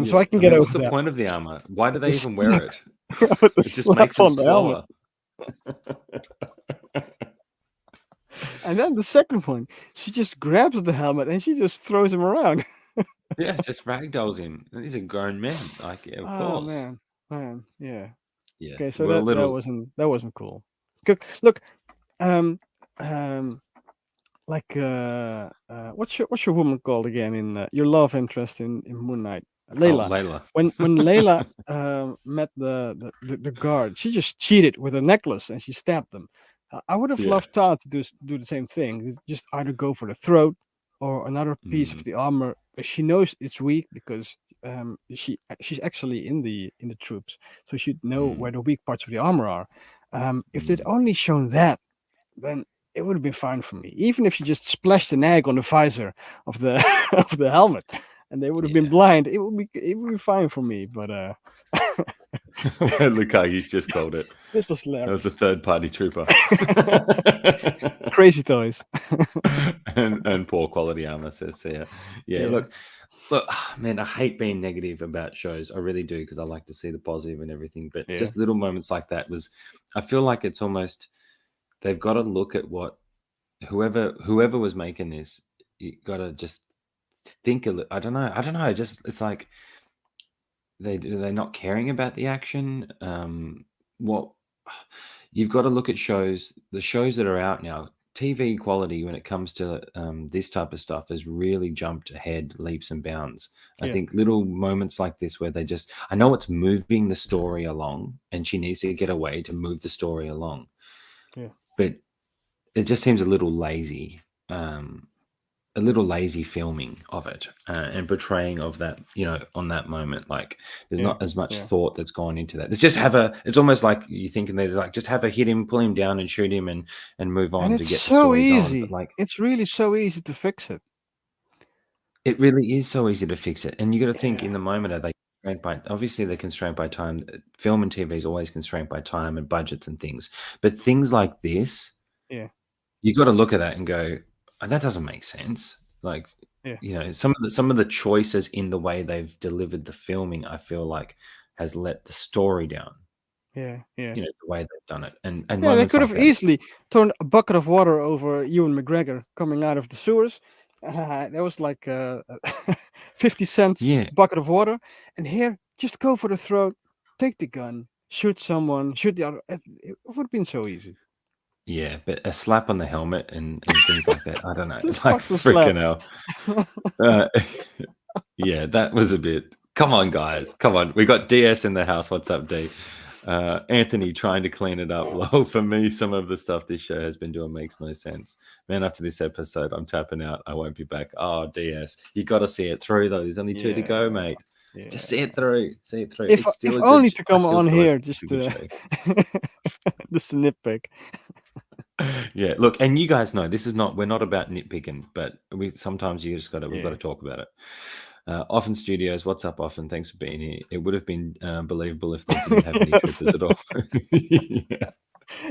So I can get over what's the point of the armor? Why do they even wear it? It just makes them slower. And then the second one, she just grabs the helmet and she just throws him around. Yeah, just ragdolls him. He's a grown man. Like, yeah, of Oh course. man, yeah. Yeah, Okay, so we're a that little. wasn't cool. Look, um, um, like what's your woman called again in your love interest in Moon Knight? Oh, Layla. Layla. When Layla met the guard, she just cheated with a necklace and she stabbed them. I would have Yeah. loved Todd to do the same thing. Just either go for the throat or another piece of Mm, the armor. She knows it's weak because she's actually in the troops, so she'd know mm, where the weak parts of the armor are. If they'd mm. only shown that, then it would have been fine for me. Even if she just splashed an egg on the visor of the of the helmet, and they would have been Yeah. blind, it would be fine for me. But Lukagi's just called it. this was That was hilarious. a third-party trooper. Crazy toys. and poor quality armor, says Sia. Yeah, Yeah, look, man, I hate being negative about shows. I really do, because I like to see the positive and everything. But yeah, just little moments like that I feel like it's almost, they've got to look at what whoever was making this. You got to just think a little. I don't know. Just, it's like they're not caring about the action. What you've got to look at the shows that are out now. TV quality when it comes to this type of stuff has really jumped ahead leaps and bounds. I yeah, think little moments like this where I know it's moving the story along, and she needs to get away to move the story along, yeah, but it just seems a little lazy filming of it, and portraying of that, on that moment. Like, there's yeah, not as much yeah. thought that's gone into that. It's almost like you're thinking they're like, just have a hit him, pull him down and shoot him, and move And on to it's get the so story going. But easy. like, It's really so easy to fix it. it really is so easy to fix it. And you got to think, Yeah, in the moment, are they constrained by, obviously they're constrained by time. Film and TV is always constrained by time and budgets and things. But things like this, yeah, you got to look at that and go, "Oh, that doesn't make sense." Like, yeah, some of the choices in the way they've delivered the filming, I feel like, has let the story down. yeah, yeah. The way they've done it, and Yeah, they moments could like have that. easily thrown a bucket of water over Ewan McGregor coming out of the sewers. That was like 50 cents Yeah, bucket of water. And here, just go for the throat, take the gun, shoot someone, shoot the other. It would have been so easy. yeah, but a slap on the helmet and things like that. I don't know, Just like, stuck the slap. freaking hell. Uh, yeah, that was a bit. Come on, guys, come on. We got DS in the house. What's up, D? Anthony trying to clean it up. Well, for me, some of the stuff this show has been doing makes no sense. Man, after this episode, I'm tapping out. I won't be back. Oh, DS. You got to see it through, though. There's only two to go, Yeah, mate. yeah. Just see it through. See it through. If It's still if a good only to I come still on feel here, it's a just good show. just a nitpick. Yeah, look, and you guys know this is not, we're not about nitpicking, but sometimes we've got Yeah. to talk about it. Often Studios, what's up, Often? Thanks for being here. It would have been believable if they didn't have any Yes. troopers at all. Yeah,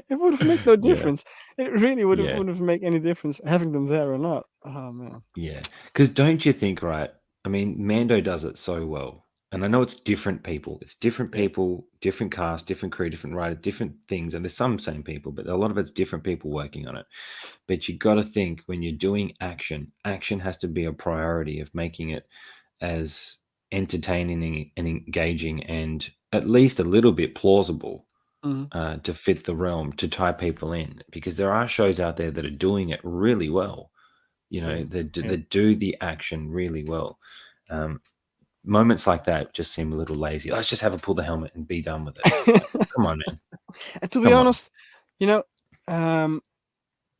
It would have made no yeah, difference. It really yeah, wouldn't have made any difference having them there or not. Oh man. yeah. Because don't you think, right? I mean, Mando does it so well. And I know it's different people. It's different Yeah. people, different cast, different crew, different writers, different things. And there's some same people, but a lot of it's different people working on it. But you got to think, when you're doing action has to be a priority of making it as entertaining and engaging and at least a little bit plausible, Mhm. to fit the realm, to tie people in, because there are shows out there that are doing it really well. Yeah. They Yeah. do the action really well. Moments like that just seem a little lazy. Let's just have her pull the helmet and be done with it. Like, come on, man. And to be Come on. honest, you know,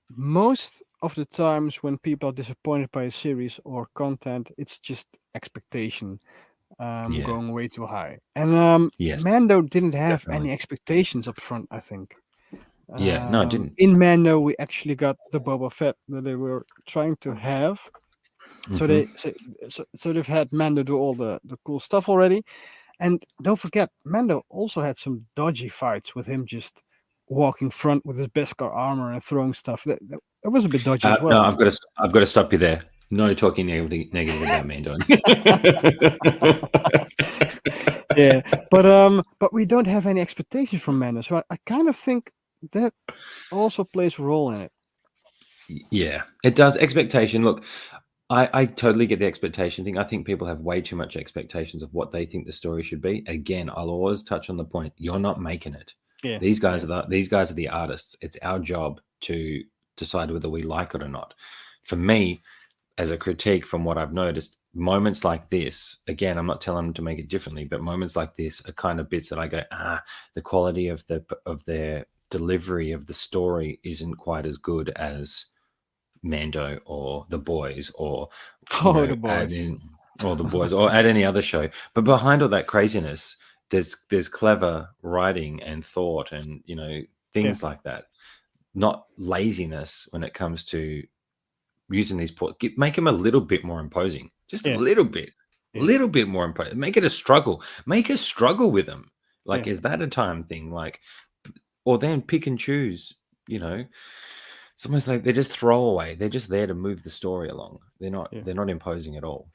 most of the times when people are disappointed by a series or content, it's just expectation Yeah. going way too high. And Yes. Mando didn't have Definitely. any expectations up front, I think. Yeah. No, it didn't. In Mando, we actually got the Boba Fett that they were trying to have. So Mhm. so they've had Mando do all the cool stuff already. And don't forget, Mando also had some dodgy fights with him just walking front with his Beskar armor and throwing stuff. That was a bit dodgy as No, well. I've got to stop you there. No talking negative about Mando. Yeah, but we don't have any expectations from Mando, so I kind of think that also plays a role in it. Yeah, it does. Expectation. Look, I totally get the expectation thing. I think people have way too much expectations of what they think the story should be. Again, I'll always touch on the point: you're not making it. Yeah, These guys yeah, are the artists. It's our job to decide whether we like it or not. For me, as a critique from what I've noticed, moments like this, again, I'm not telling them to make it differently, but moments like this are kind of bits that I go, the quality of their delivery of the story isn't quite as good as Mando or The Boys or oh, the add boys. in or The Boys or add any other show. But behind all that craziness, there's clever writing and thought and Yeah, things like that. Not laziness when it comes to using these make them a little bit more imposing, just a yeah, yeah, little bit more imposing. Make it a struggle. Make a struggle with them. Like, yeah, is that a time thing? Like, or then pick and choose. You know, it's almost like they're just throwaway. They're just there to move the story along. They're not. yeah. They're not imposing at all.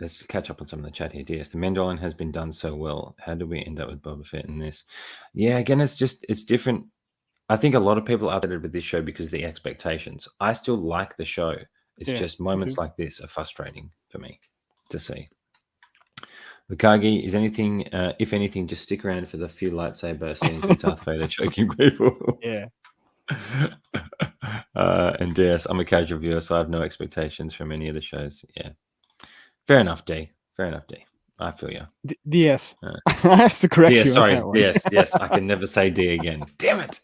Let's catch up on some of the chat here. DS, the Mandalorian has been done so well. How do we end up with Boba Fett in this? Yeah, again, it's different. I think a lot of people are upset with this show because of the expectations. I still like the show. It's Yeah, just me moments too. like this are frustrating for me to see. Lukagi, is anything, if anything, just stick around for the few lightsaber scenes with Darth Vader choking people. Yeah. And DS, I'm a casual viewer, so I have no expectations from any of the shows. Yeah. Fair enough, D. Fair enough, D. I feel you. DS. I have to correct DS, you on sorry. that one. Yes. I can never say D again. Damn it.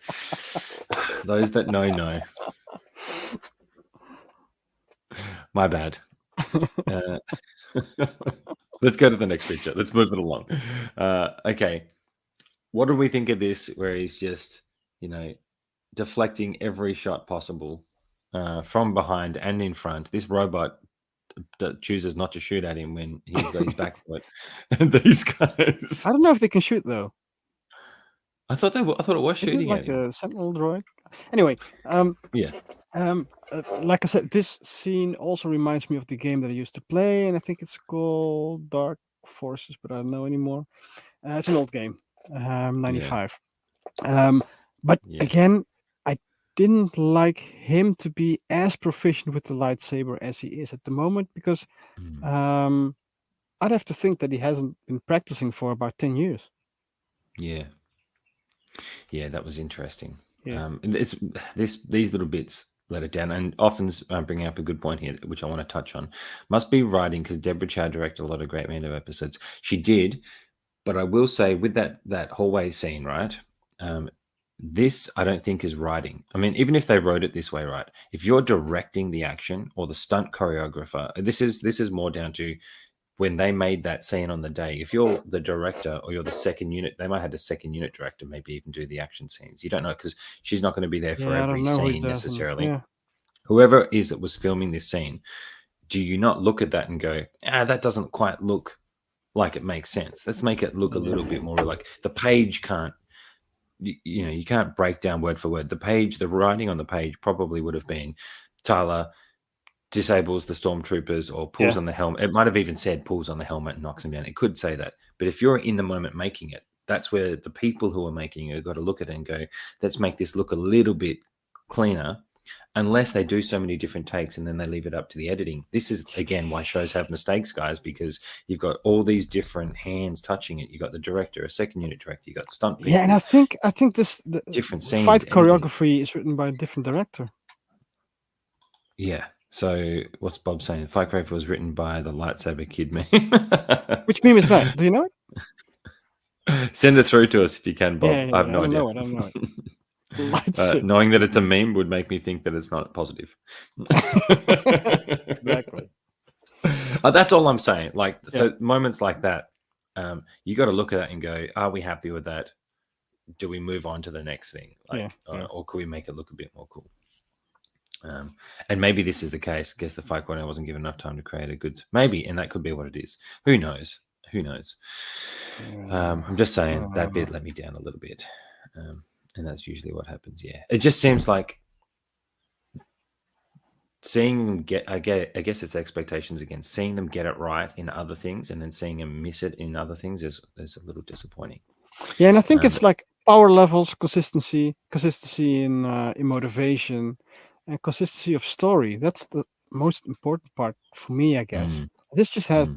Those that know. My bad. Let's go to the next picture. Let's move it along. Okay. What do we think of this where he's just, deflecting every shot possible from behind and in front? This robot that chooses not to shoot at him when he's got his back foot. And these guys. I don't know if they can shoot though. I thought it was Is it shooting at like him. a sentinel droid? Anyway, Yeah. like I said, this scene also reminds me of the game that I used to play, and I think it's called Dark Forces, but I don't know anymore. It's an old game, Yeah. 95. But Yeah. again, I didn't like him to be as proficient with the lightsaber as he is at the moment because Mm. I'd have to think that he hasn't been practicing for about 10 years. Yeah. Yeah, that was interesting. Yeah. It's these little bits let it down, and often bringing up a good point here, which I want to touch on. Must be writing because Deborah Chow directed a lot of great Mando episodes. She did, but I will say with that hallway scene, right? This I don't think is writing. I mean, even if they wrote it this way, right? If you're directing the action or the stunt choreographer, this is more down to when they made that scene on the day. If you're the director or you're the second unit, they might have the second unit director maybe even do the action scenes. You don't know because she's not going to be there for Yeah, I don't every know who scene does them. necessarily. Yeah. Whoever it is that was filming this scene, do you not look at that and go, that doesn't quite look like it makes sense. Let's make it look a little bit more like the page can't, you can't break down word for word. The writing on the page probably would have been Tyler disables the stormtroopers or pulls on the helmet. It might have even said pulls on the helmet and knocks him down. It could say that. But if you're in the moment making it, that's where the people who are making it have got to look at it and go, let's make this look a little bit cleaner, unless they do so many different takes and then they leave it up to the editing. This is, again, why shows have mistakes, guys, because you've got all these different hands touching it. You've got the director, a second unit director, you've got stunt people. Yeah, and I think the different scenes, fight editing. choreography is written by a different director. Yeah. So what's Bob saying? Fight choreography was written by the lightsaber kid meme. Which meme is that? Do you know it? Send it through to us if you can, Bob. Yeah, I have no idea. I don't know it. Knowing that it's a meme would make me think that it's not positive. Exactly. That's all I'm saying. So moments like that, you got to look at that and go, are we happy with that? Do we move on to the next thing? Or could we make it look a bit more cool? And maybe this is the case. I guess the fight corner wasn't given enough time to create a good. Maybe, and that could be what it is. Who knows? I'm just saying that bit let me down a little bit, and that's usually what happens. Yeah, it just seems like seeing them I guess it's expectations again. Seeing them get it right in other things, and then seeing them miss it in other things is a little disappointing. Yeah, and I think it's like power levels, consistency in motivation, and consistency of story. That's the most important part for me, I guess. This just has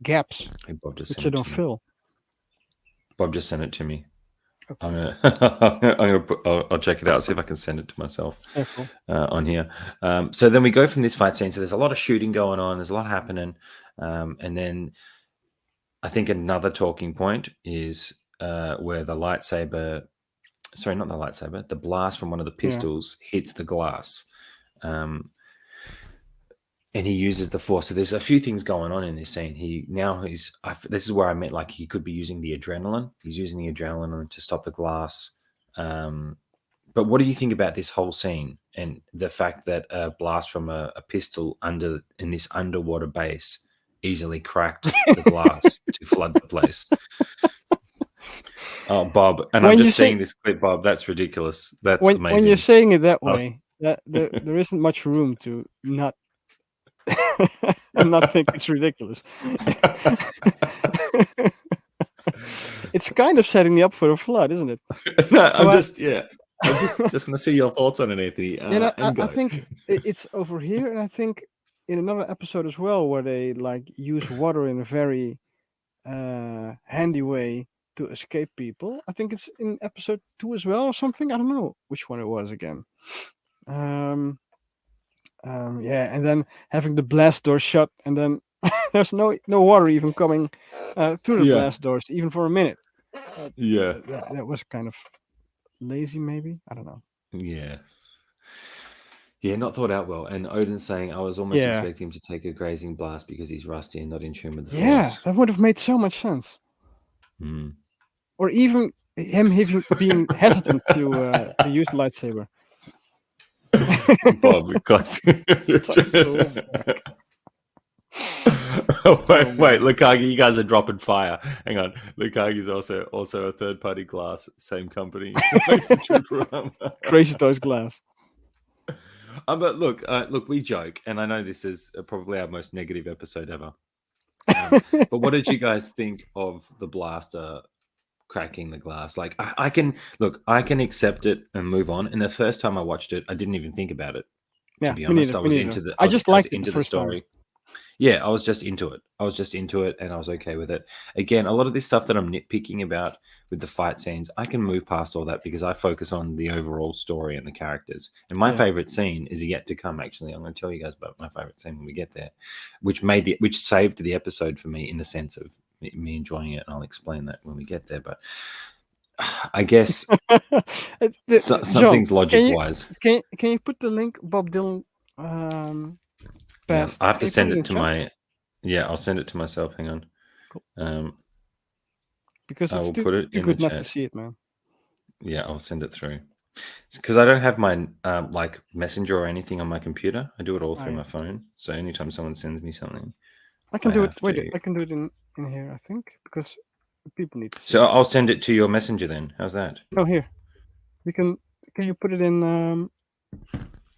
gaps Hey, Bob just which sent I it don't to me. fill. Bob just sent it to me. Okay. I'll check it out, see if I can send it to myself Cool. on here. So then we go from this fight scene. So there's a lot of shooting going on. There's a lot happening. And then I think another talking point is where the lightsaber, sorry, not the lightsaber, the blast from one of the pistols hits the glass. And he uses the force. So there's a few things going on in this scene. This is where I meant like he could be using the adrenaline. He's using the adrenaline to stop the glass. But what do you think about this whole scene and the fact that a blast from a pistol in this underwater base easily cracked the glass to flood the place? Oh, Bob, and I'm just seeing this clip, Bob. That's ridiculous. That's amazing. When you're saying it that way, that there isn't much room to not and not think it's ridiculous. It's kind of setting me up for a flood, isn't it? I'm just going to see your thoughts on it, Anthony. I think it's over here, and I think in another episode as well, where they like use water in a very handy way to escape people. I think it's in episode 2 as well, or something. I don't know which one it was again. And then having the blast door shut, and then there's no water even coming through the blast doors, even for a minute. That was kind of lazy, maybe. I don't know. Yeah, not thought out well. And Odin's saying, I was almost expecting him to take a grazing blast because he's rusty and not in tune with the force. Yeah, that would have made so much sense. Or even him being hesitant to use the lightsaber. Bob, wait, Lukagi, you guys are dropping fire. Hang on, Lukagi's also a third-party glass, same company. Crazy Toys glass. But look, we joke, and I know this is probably our most negative episode ever. But what did you guys think of the blaster cracking the glass? Like, I can accept it and move on. And the first time I watched it, I didn't even think about it. To be honest, I was into the story. Yeah, I was just into it. And I was okay with it. Again, a lot of this stuff that I'm nitpicking about with the fight scenes, I can move past all that because I focus on the overall story and the characters. And my favorite scene is yet to come, actually. I'm going to tell you guys about my favorite scene when we get there, which saved the episode for me in the sense of me enjoying it. And I'll explain that when we get there. But I guess something's logic-wise. Can you put the link, Bob Dylan? I have to send it to my. Yeah, I'll send it to myself. Hang on. Cool. Because it's too good not to see it, man. Yeah, I'll send it through. It's because I don't have my like Messenger or anything on my computer. I do it all through my phone. So anytime someone sends me something, I can do it. Wait, I can do it in here, I think, because people need to see. So I'll send it to your Messenger then. How's that? Oh, here. We can. Can you put it in?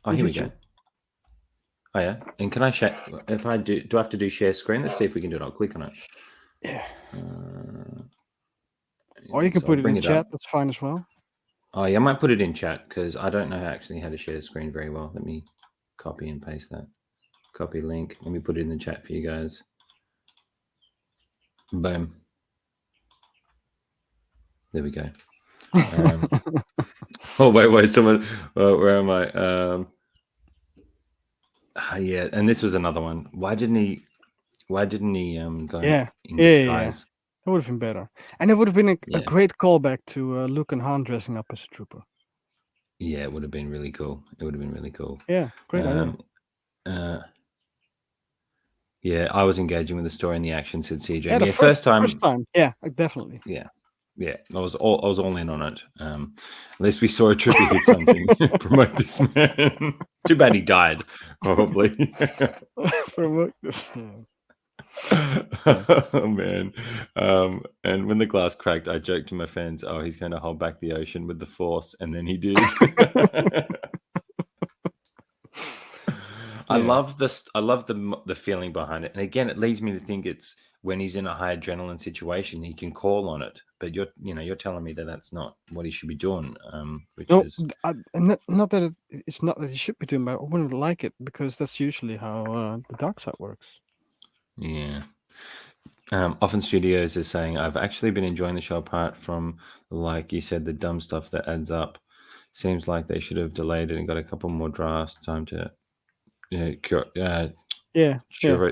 Here we go. Oh yeah, and can I share? If I do I have to do share screen? Let's see if we can do it. I'll click on it. Yeah. Or you can put it in chat. That's fine as well. Oh yeah, I might put it in chat because I don't know actually how to share the screen very well. Let me copy and paste that. Copy link. Let me put it in the chat for you guys. Boom. There we go. Oh wait, someone. Where am I? Yeah, and this was another one. Why didn't he go in disguise? That would have been better. And it would have been a great callback to Luke and Han dressing up as a trooper. Yeah, it would have been really cool. Yeah, great idea. Yeah, I was engaging with the story and the action, said CJ. Yeah, the first time. Yeah, definitely. Yeah, I was all in on it. At least we saw a trooper hit something. Promote this man. Too bad he died, probably. Promote this man. Oh man. And when the glass cracked, I joked to my fans, "Oh, he's going to hold back the ocean with the force," and then he did. I love this. I love the feeling behind it, and again, it leads me to think it's when he's in a high adrenaline situation, he can call on it. But you're telling me that that's not what he should be doing, which No, is not that it's not that you should be doing, but I wouldn't like it because that's usually how the dark side works. yeah. Often Studios is saying, I've actually been enjoying the show apart from, like you said, the dumb stuff that adds up. Seems like they should have delayed it and got a couple more drafts. Time to curate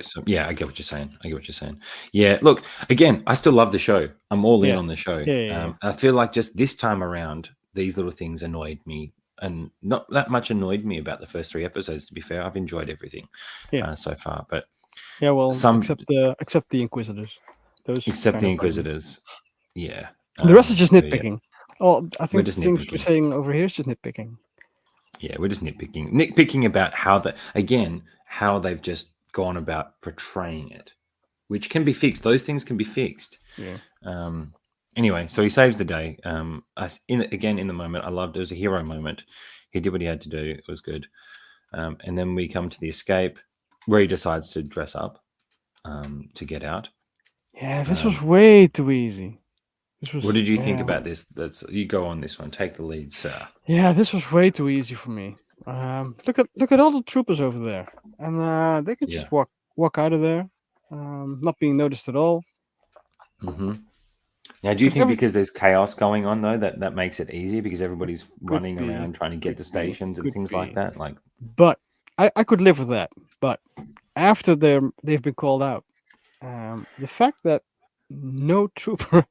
some. Yeah, I get what you're saying. Yeah, look, again, I still love the show. I'm all in on the show. I feel like just this time around, these little things annoyed me. And not that much annoyed me about the first 3 episodes, to be fair. I've enjoyed everything so far. But yeah, well, some except the Inquisitors. Those except kind the of bug me. Inquisitors. Yeah. The rest is just Yeah. nitpicking. Oh, I We're think the just things we're nitpicking. saying over here is just nitpicking. Yeah, we're just nitpicking. Nitpicking about how they've just gone about portraying it, which can be fixed. Those things can be fixed. Yeah. Anyway, so he saves the day. In the moment, I loved it. It was a hero moment. He did what he had to do. It was good. And then we come to the escape where he decides to dress up to get out. Yeah, this was way too easy. What did you think about this? You go on this one. Take the lead, sir. Yeah, this was way too easy for me. Look at all the troopers over there, and they could just walk out of there, not being noticed at all. Mm-hmm. Now, do you think because there's chaos going on though that makes it easier because everybody's running around trying to get to stations and things like that? Like, but I could live with that. But after they've been called out, the fact that no trooper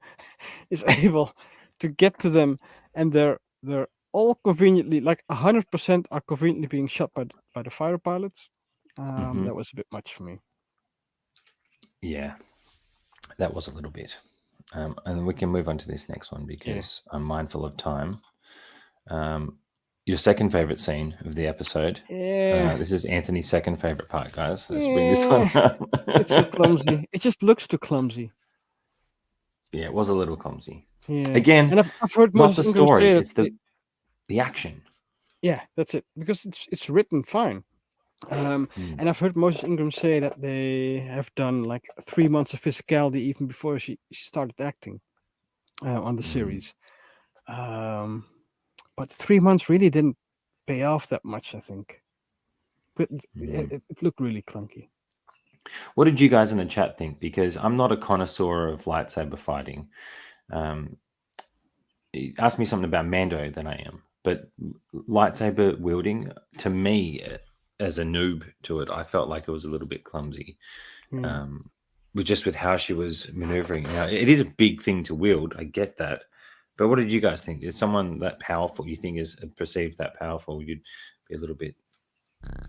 is able to get to them, and they're all conveniently, like 100% are conveniently being shot by the fighter pilots. That was a bit much for me. Yeah, that was a little bit. And we can move on to this next one because I'm mindful of time. Your second favorite scene of the episode. Yeah. This is Anthony's second favorite part, guys. Let's bring this one up. It's so clumsy. It just looks too clumsy. Yeah, it was a little clumsy. Yeah. Again, and I've heard not the Moses story, say it's the action. Yeah, that's it. Because it's written fine. And I've heard Moses Ingram say that they have done like 3 months of physicality even before she started acting on the series. But 3 months really didn't pay off that much, I think. But it looked really clunky. What did you guys in the chat think? Because I'm not a connoisseur of lightsaber fighting. Ask me something about Mando than I am. But lightsaber wielding, to me, as a noob to it, I felt like it was a little bit clumsy. With how she was maneuvering. Now, it is a big thing to wield. I get that. But what did you guys think? Is someone that powerful you think is perceived that powerful, you'd be a little bit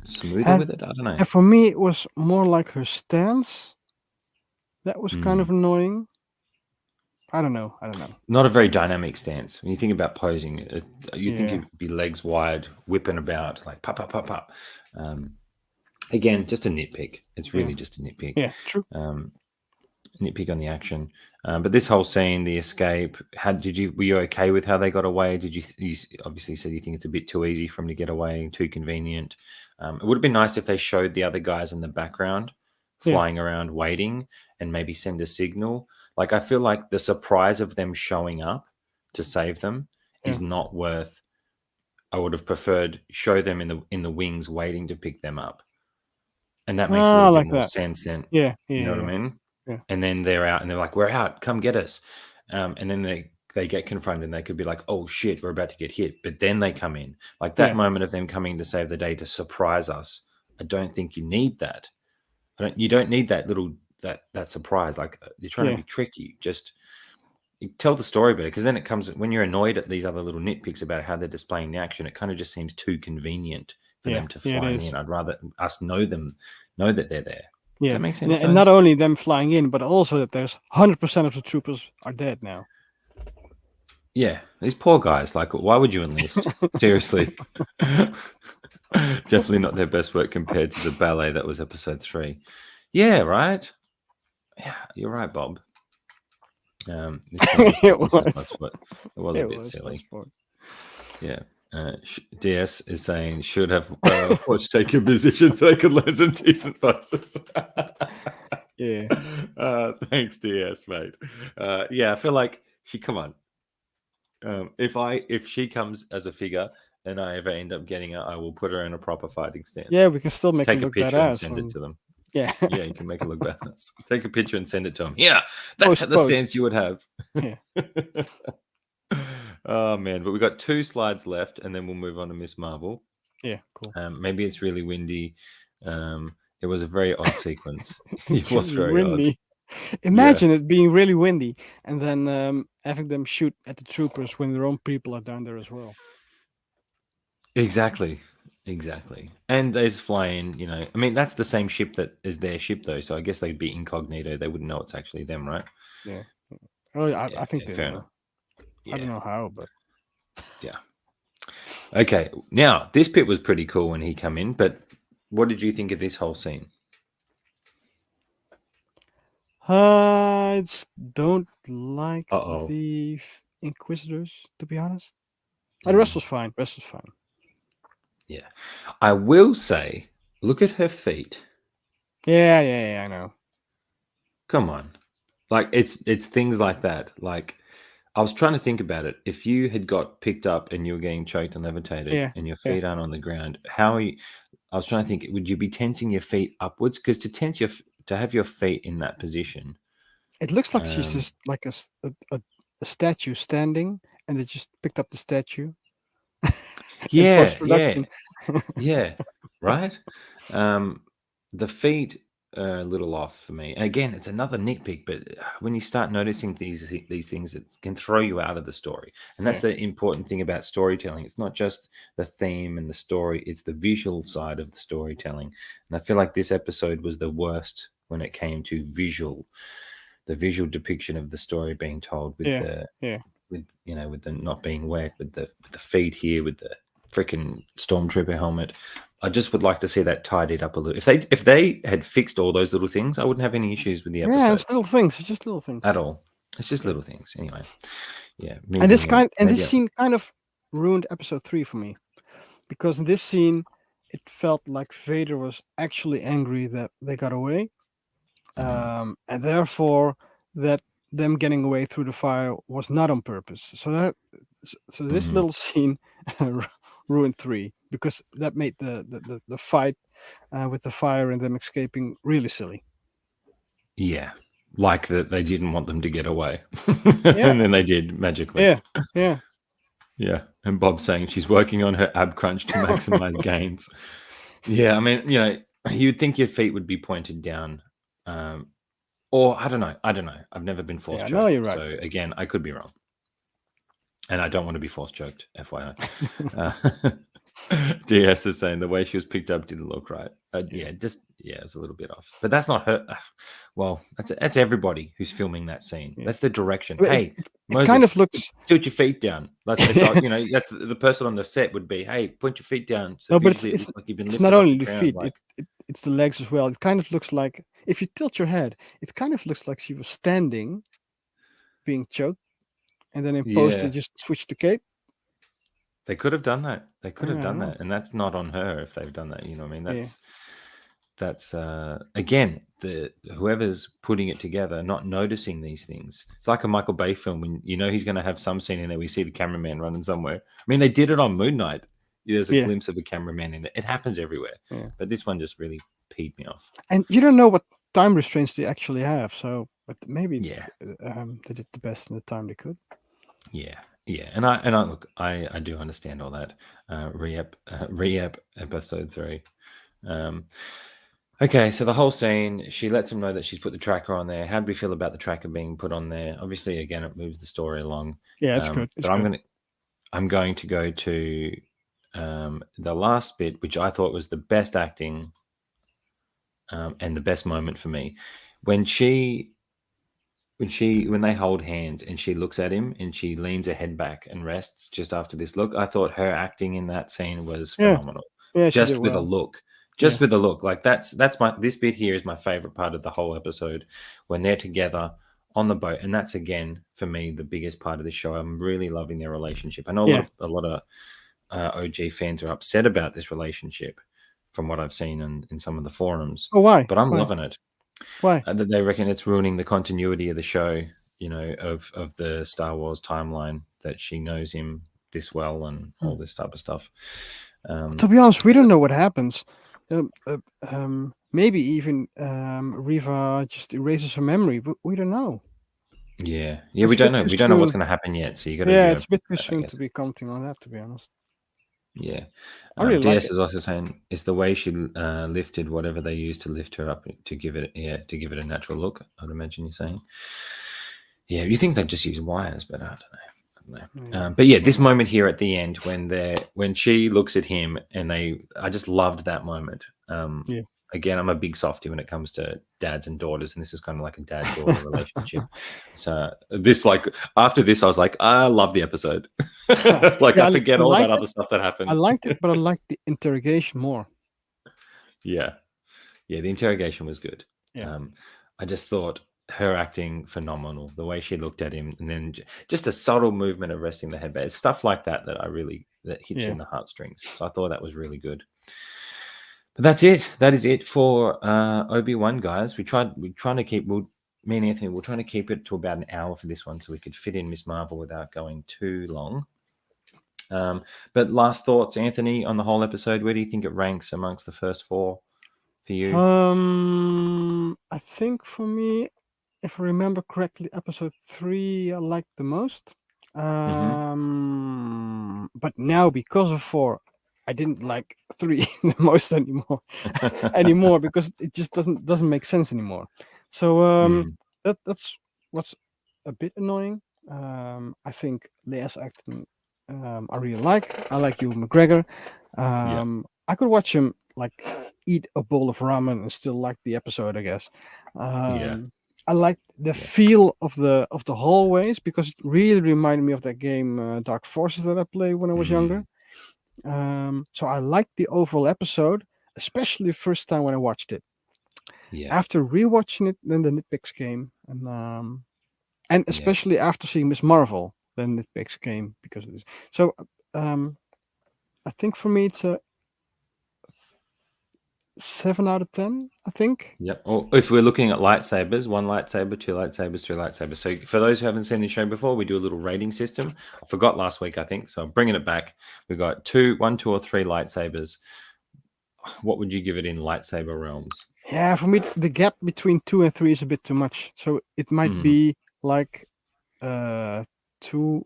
smoother with it? I don't know. And for me, it was more like her stance. That was kind of annoying. I don't know. Not a very dynamic stance. When you think about posing, you think it'd be legs wide, whipping about, like pop, pop, pop, pop. Again, just a nitpick. It's really just a nitpick. Yeah, true. Nitpick on the action. But this whole scene, the escape, were you okay with how they got away? You obviously said you think it's a bit too easy for them to get away, too convenient. It would have been nice if they showed the other guys in the background flying around waiting and maybe send a signal. Like, I feel like the surprise of them showing up to save them is not worth. I would have preferred show them in the wings waiting to pick them up. And that makes a little bit more sense then. You know what I mean? Yeah. And then they're out and they're like, we're out, come get us. And then they get confronted and they could be like, oh shit, we're about to get hit. But then they come in. Like that moment of them coming to save the day to surprise us. I don't think you need that. You don't need that little that surprise. Like, you're trying to be tricky. Just you tell the story better, because then it comes when you're annoyed at these other little nitpicks about how they're displaying the action. It kind of just seems too convenient for them to fly in. I'd rather us know that they're there. Does that make sense? And not only them flying in, but also that there's 100% of the troopers are dead now. Yeah, these poor guys. Like, why would you enlist? Seriously. Definitely not their best work compared to the ballet that was episode 3. Yeah, right. Yeah, you're right, Bob. It was a bit silly. Yeah. DS is saying should have watched Take Your Position so they could learn some decent poses. Yeah. Thanks, DS, mate. Yeah, I feel like come on. If she comes as a figure and I ever end up getting her, I will put her in a proper fighting stance. Yeah, we can still make Take her a look picture and badass. send it to them. Yeah. Yeah, you can make it look badass. Take a picture and send it to them. Yeah, that's the stance you would have. Yeah. Oh man, but we got 2 slides left, and then we'll move on to Miss Marvel. Yeah, cool. Maybe it's really windy. It was a very odd sequence. It was It's very windy. Imagine it being really windy, and then having them shoot at the troopers when their own people are down there as well. Exactly. And they just fly in, I mean, that's the same ship that is their ship, though. So I guess they'd be incognito. They wouldn't know it's actually them, right? Yeah. Oh, I think they fair know. enough. I don't know how, but yeah. Okay, now this bit was pretty cool when he come in, but what did you think of this whole scene? I don't like the Inquisitors, to be honest. The rest was fine. Yeah. I will say, look at her feet. Yeah, I know. Come on. Like, it's things like that. Like, I was trying to think about it. If you had got picked up and you were getting choked and levitated and your feet aren't on the ground, how are you... I was trying to think, would you be tensing your feet upwards? Because to have your feet in that position... It looks like she's just like a statue standing, and they just picked up the statue. Yeah. Right? The feet are a little off for me. Again, it's another nitpick, but when you start noticing these things, it can throw you out of the story. And that's the important thing about storytelling. It's not just the theme and the story, it's the visual side of the storytelling. And I feel like this episode was the worst when it came to the visual depiction of the story being told with with the not being wet, with the feet here, with the freaking stormtrooper helmet. I just would like to see that tidied up a little. If they had fixed all those little things, I wouldn't have any issues with the episode. Yeah, it's little things. It's just little things. At all. It's just little things. Anyway. Yeah. And this scene kind of ruined episode 3 for me. Because in this scene, it felt like Vader was actually angry that they got away. And therefore that them getting away through the fire was not on purpose. So this little scene ruined 3, because that made the fight with the fire and them escaping really silly. Yeah, like that they didn't want them to get away, and then they did magically. Yeah. And Bob's saying she's working on her ab crunch to maximize gains. Yeah, I mean, you'd think your feet would be pointed down. Or I don't know. I've never been force choked. No, you're right. So again, I could be wrong. And I don't want to be force choked, FYI. DS is saying the way she was picked up didn't look right. It was a little bit off. But that's not her. Well, that's everybody who's filming that scene. Yeah. That's the direction. But hey, Moses, kind of looks... tilt your feet down. That's that's the person on the set would be, hey, point your feet down. So no, but it's like you've been it's not only the feet, like... it's the legs as well. It kind of looks like, if you tilt your head, it kind of looks like she was standing, being choked, and then in post they just switched the cape. They could have done that. And that's not on her if they've done that. You know what I mean? That's again, whoever's putting it together, not noticing these things. It's like a Michael Bay film when he's going to have some scene in there. We see the cameraman running somewhere. I mean, they did it on Moon Knight. There's a glimpse of a cameraman in there. It happens everywhere. Yeah. But this one just really peed me off. And you don't know what time restraints they actually have. So, but maybe they did the best in the time they could. Yeah. Yeah, and I look, I do understand all that. Re-ep episode 3. Okay, so the whole scene, she lets him know that she's put the tracker on there. How do we feel about the tracker being put on there? Obviously, again, it moves the story along. Yeah, it's good. But I'm going to go to the last bit, which I thought was the best acting and the best moment for me, when they hold hands and she looks at him and she leans her head back and rests just after this look. I thought her acting in that scene was phenomenal. Yeah, just with a look. With a look. Like this bit here is my favorite part of the whole episode, when they're together on the boat. And that's, again, for me, the biggest part of the show. I'm really loving their relationship. I know a lot of OG fans are upset about this relationship, from what I've seen in some of the forums. Oh, why? But I'm Why? loving it. Why? That they reckon it's ruining the continuity of the show, of the Star Wars timeline, that she knows him this well and all this type of stuff. To be honest, we don't know what happens. Maybe even Riva just erases her memory, but we don't know. Yeah, It's we a don't bit know. too We don't know what's soon. going to happen yet. So you got to Yeah, be it's a open bit to too that, I soon to guess. be commenting on that, to be honest. Yeah. I really like DS it. is also saying it's the way she lifted whatever they used to lift her up to give it a natural look. I'd imagine you're saying. Yeah, you think they'd just use wires, but I don't know. Yeah. But yeah, this moment here at the end when she looks at him and I just loved that moment. Yeah. Again, I'm a big softie when it comes to dads and daughters, and this is kind of like a dad-daughter relationship. So after this, I was like, I love the episode. Like Yeah, I forget I all that liked other it. stuff that I happened. liked it, but I liked the interrogation more. Yeah, the interrogation was good. Yeah. I just thought her acting phenomenal. The way she looked at him, and then just a subtle movement of resting the head back. It's stuff like that that hits you in the heartstrings. So I thought that was really good. But that's it. That is it for Obi-Wan, guys. We're trying to keep. Me and Anthony, we're trying to keep it to about an hour for this one, so we could fit in Miss Marvel without going too long. But last thoughts, Anthony, on the whole episode. Where do you think it ranks amongst the first four for you? I think for me, if I remember correctly, episode 3 I liked the most. But now because of 4, I didn't like 3 the most anymore because it just doesn't make sense anymore. So that's what's a bit annoying. I think Leia's acting I really like. I like Ewan McGregor. I could watch him like eat a bowl of ramen and still like the episode, I guess. I like the feel of the hallways because it really reminded me of that game Dark Forces that I played when I was younger. So I liked the overall episode, especially the first time when I watched it. After rewatching it, then the nitpicks came, and especially after seeing Miss Marvel, then nitpicks came because of this. So I think for me it's a 7 out of 10, I think. Yep. Or if we're looking at lightsabers, 1 lightsaber, 2 lightsabers, 3 lightsabers. So for those who haven't seen the show before, we do a little rating system. I forgot last week, I think, so I'm bringing it back. We got 1, 2, or 3 lightsabers. What would you give it in lightsaber realms? Yeah, for me the gap between 2 and 3 is a bit too much. So it might be like 2.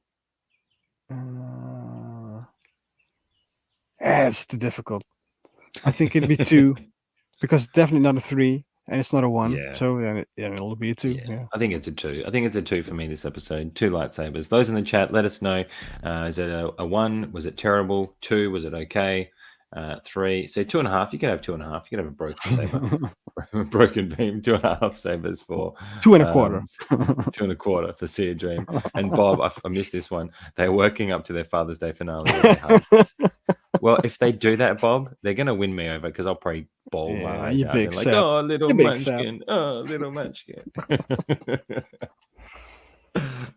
It's too difficult. I think it'd be 2 because it's definitely not a 3 and it's not a 1. Yeah. So then it'll be a 2. Yeah. I think it's a 2. I think it's a 2 for me this episode. 2 lightsabers. Those in the chat, let us know. Is it a 1? Was it terrible? 2? Was it okay? 3. So 2.5. You can have 2.5. You can have a broken saber, broken beam. 2.5 sabers for 2 1/4. 2 1/4 for See a Dream. And Bob, I missed this one. They're working up to their Father's Day finale. Well, if they do that, Bob, they're going to win me over because I'll probably bawl my eyes out. And like, oh, little munchkin. Oh, little munchkin.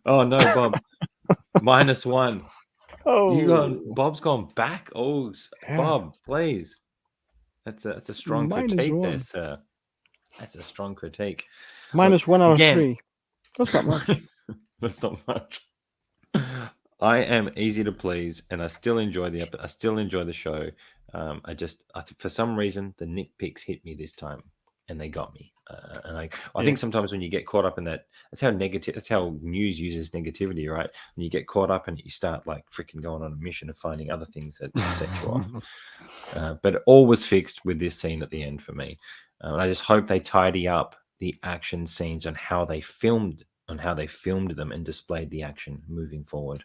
Oh, no, Bob. -1. Oh, Bob's gone back. Oh, yeah. Bob, please. That's a strong critique -1. there, sir. That's a strong critique. -1 out of 3. That's not much. That's not much. I am easy to please, and I still enjoy the show. For some reason, the nitpicks hit me this time, and they got me. And I think sometimes when you get caught up in that, that's how news uses negativity, right? When you get caught up and you start like freaking going on a mission of finding other things that set you off. But it all was fixed with this scene at the end for me. And I just hope they tidy up the action scenes on how they filmed them and displayed the action moving forward.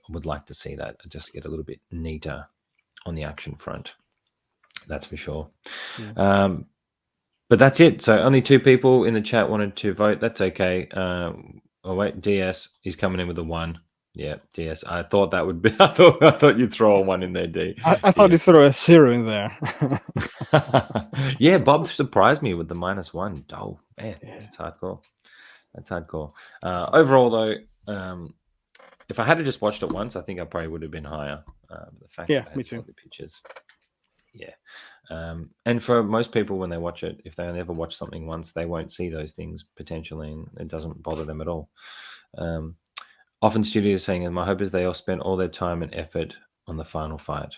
Would like to see that just get a little bit neater on the action front. That's for sure. But that's it. So only 2 people in the chat wanted to vote. That's okay. Oh wait, DS is coming in with a 1. Yeah, DS. I thought that would be. I thought you'd throw a 1 in there, D. I thought you'd throw a 0 in there. Yeah, Bob surprised me with the -1. Oh man, that's hardcore. That's hardcore. Overall, though, if I had just watched it once, I think I probably would have been higher. The fact Yeah, that me it's too. got the pictures. Yeah. And for most people, when they watch it, if they only ever watch something once, they won't see those things potentially, and it doesn't bother them at all. Often studios saying, my hope is they all spent all their time and effort on the final fight.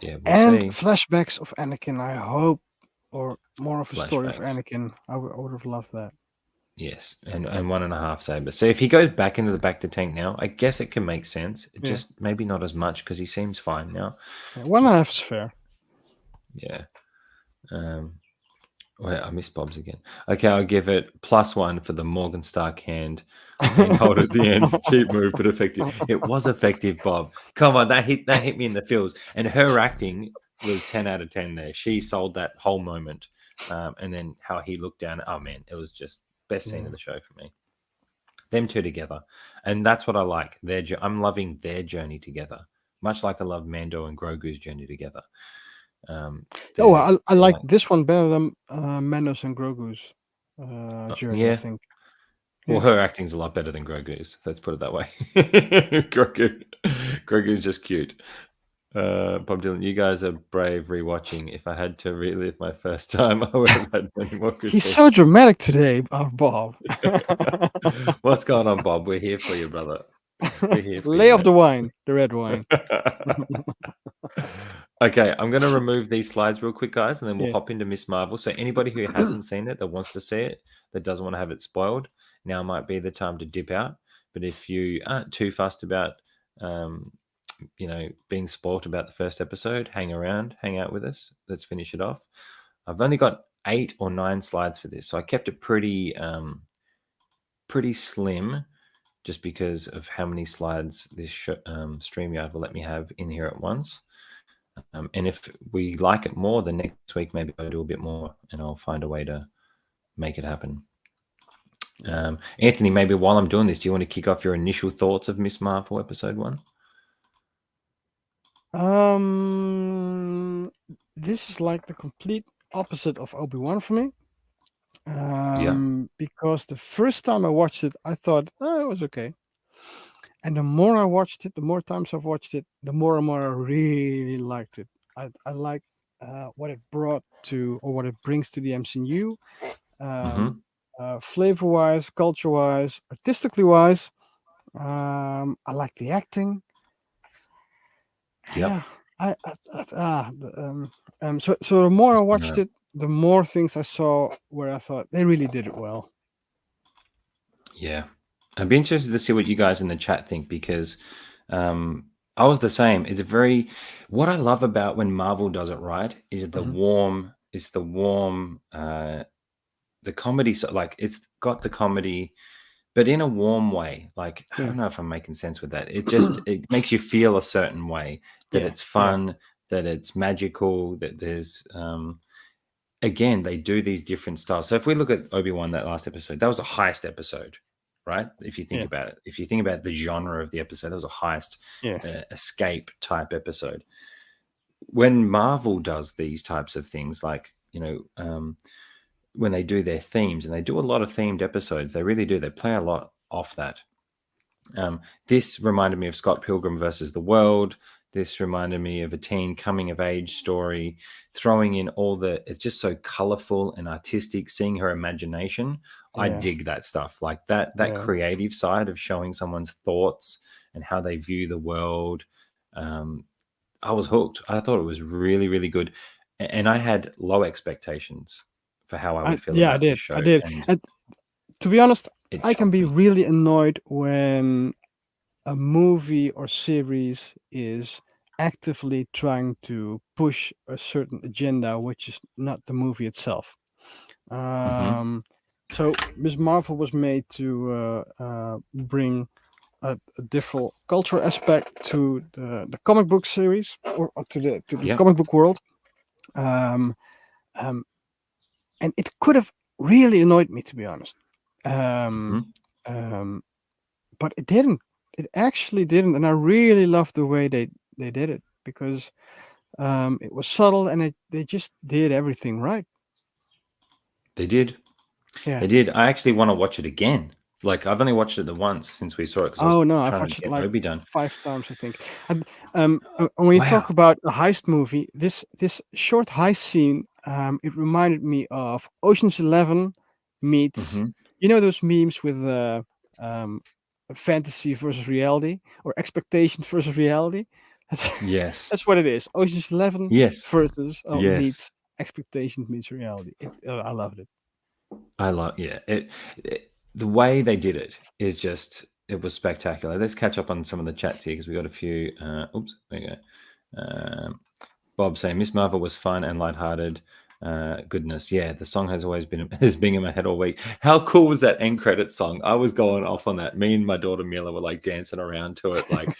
Yeah, we'll And see. flashbacks of Anakin, I hope, or more of a story of Flashbacks. Anakin. I would have loved that. Yes, and 1.5 sabers. So if he goes back into the back to tank now, I guess it can make sense. Just maybe not as much because he seems fine now. Yeah, 1.5 is fair. Yeah. Wait, I missed Bob's again. Okay, I'll give it +1 for the Morgan Stark hand hold at the end. Cheap move, but effective. It was effective, Bob. Come on, that hit me in the feels. And her acting was 10 out of 10 there. She sold that whole moment. And then how he looked down. Oh man, it was just best scene of the show for me. Them two together, and that's what I like. I'm loving their journey together, much like I love Mando and Grogu's journey together. I like this one better than Mando's and Grogu's journey. Yeah. I think. Well, her acting's a lot better than Grogu's. Let's put it that way. Grogu's just cute. Bob Dylan, you guys are brave rewatching. If I had to relive my first time, I would have had many more good He's things. so dramatic today, Bob. What's going on, Bob? We're here for you, brother. We're here for Lay you. off the wine, the red wine. Okay, I'm going to remove these slides real quick, guys, and then we'll hop into Miss Marvel. So anybody who hasn't seen it, that wants to see it, that doesn't want to have it spoiled, now might be the time to dip out. But if you aren't too fussed about, being spoiled about the first episode, hang around, hang out with us. Let's finish it off. I've only got 8 or 9 slides for this, so I kept it pretty slim, just because of how many slides this StreamYard will let me have in here at once. And if we like it more, then next week maybe I'll do a bit more and I'll find a way to make it happen. Anthony, maybe while I'm doing this, do you want to kick off your initial thoughts of Miss Marvel episode 1? This is like the complete opposite of Obi-Wan for me. Because the first time I watched it, I thought, it was okay. And the more I watched it, the more times I've watched it, the more and more I really liked it. I like what it brought to, or what it brings to the MCU, flavor-wise, culture-wise, artistically-wise. I like the acting. Yep. So the more I watched it, the more things I saw where I thought they really did it well. Yeah. I'd be interested to see what you guys in the chat think, because I was the same. What I love about when Marvel does it right is the comedy. So like, it's got the comedy, but in a warm way. Like, I don't know if I'm making sense with that. It makes you feel a certain way, that it's fun, that it's magical, that there's, again, they do these different styles. So if we look at Obi-Wan, that last episode, that was a heist episode, right? If you think about it, if you think about the genre of the episode, that was a heist, escape type episode. When Marvel does these types of things, like, when they do their themes, and they do a lot of themed episodes, they really do. They play a lot off that. This reminded me of Scott Pilgrim versus the World. This reminded me of a teen coming of age story, throwing in it's just so colorful and artistic, seeing her imagination. I dig that stuff, like that creative side of showing someone's thoughts and how they view the world. I was hooked. I thought it was really, really good. And I had low expectations for how I would feel about this show. I did. And to be honest, I can be really annoyed when a movie or series is actively trying to push a certain agenda, which is not the movie itself. So Ms. Marvel was made to bring a different cultural aspect to the comic book series, or to the comic book world. And it could have really annoyed me, to be honest. But it didn't. It actually didn't, and I really loved the way they did it, because it was subtle, and they just did everything right. They did. Yeah. They did. I actually want to watch it again. Like I've only watched it the once since we saw it because I was Oh no, I've trying to watched it get like Obi done. 5 times, I think. And when you talk Wow. about a heist movie, this short heist scene, it reminded me of Ocean's 11 meets, Hmm. those memes with um, fantasy versus reality or expectations versus reality. That's Yes. that's what it is. Ocean's 11 Yes. versus Yes. meets expectations meets reality. I loved it. I love. Yeah. The way they did it is just. It was spectacular. Let's catch up on some of the chats here because we got a few. Oops. There you go. Bob saying Miss Marvel was fun and lighthearted. Goodness, yeah, the song has always been has been in my head all week. How cool was that end credit song? I was going off on that. Me and my daughter Mila were like dancing around to it, like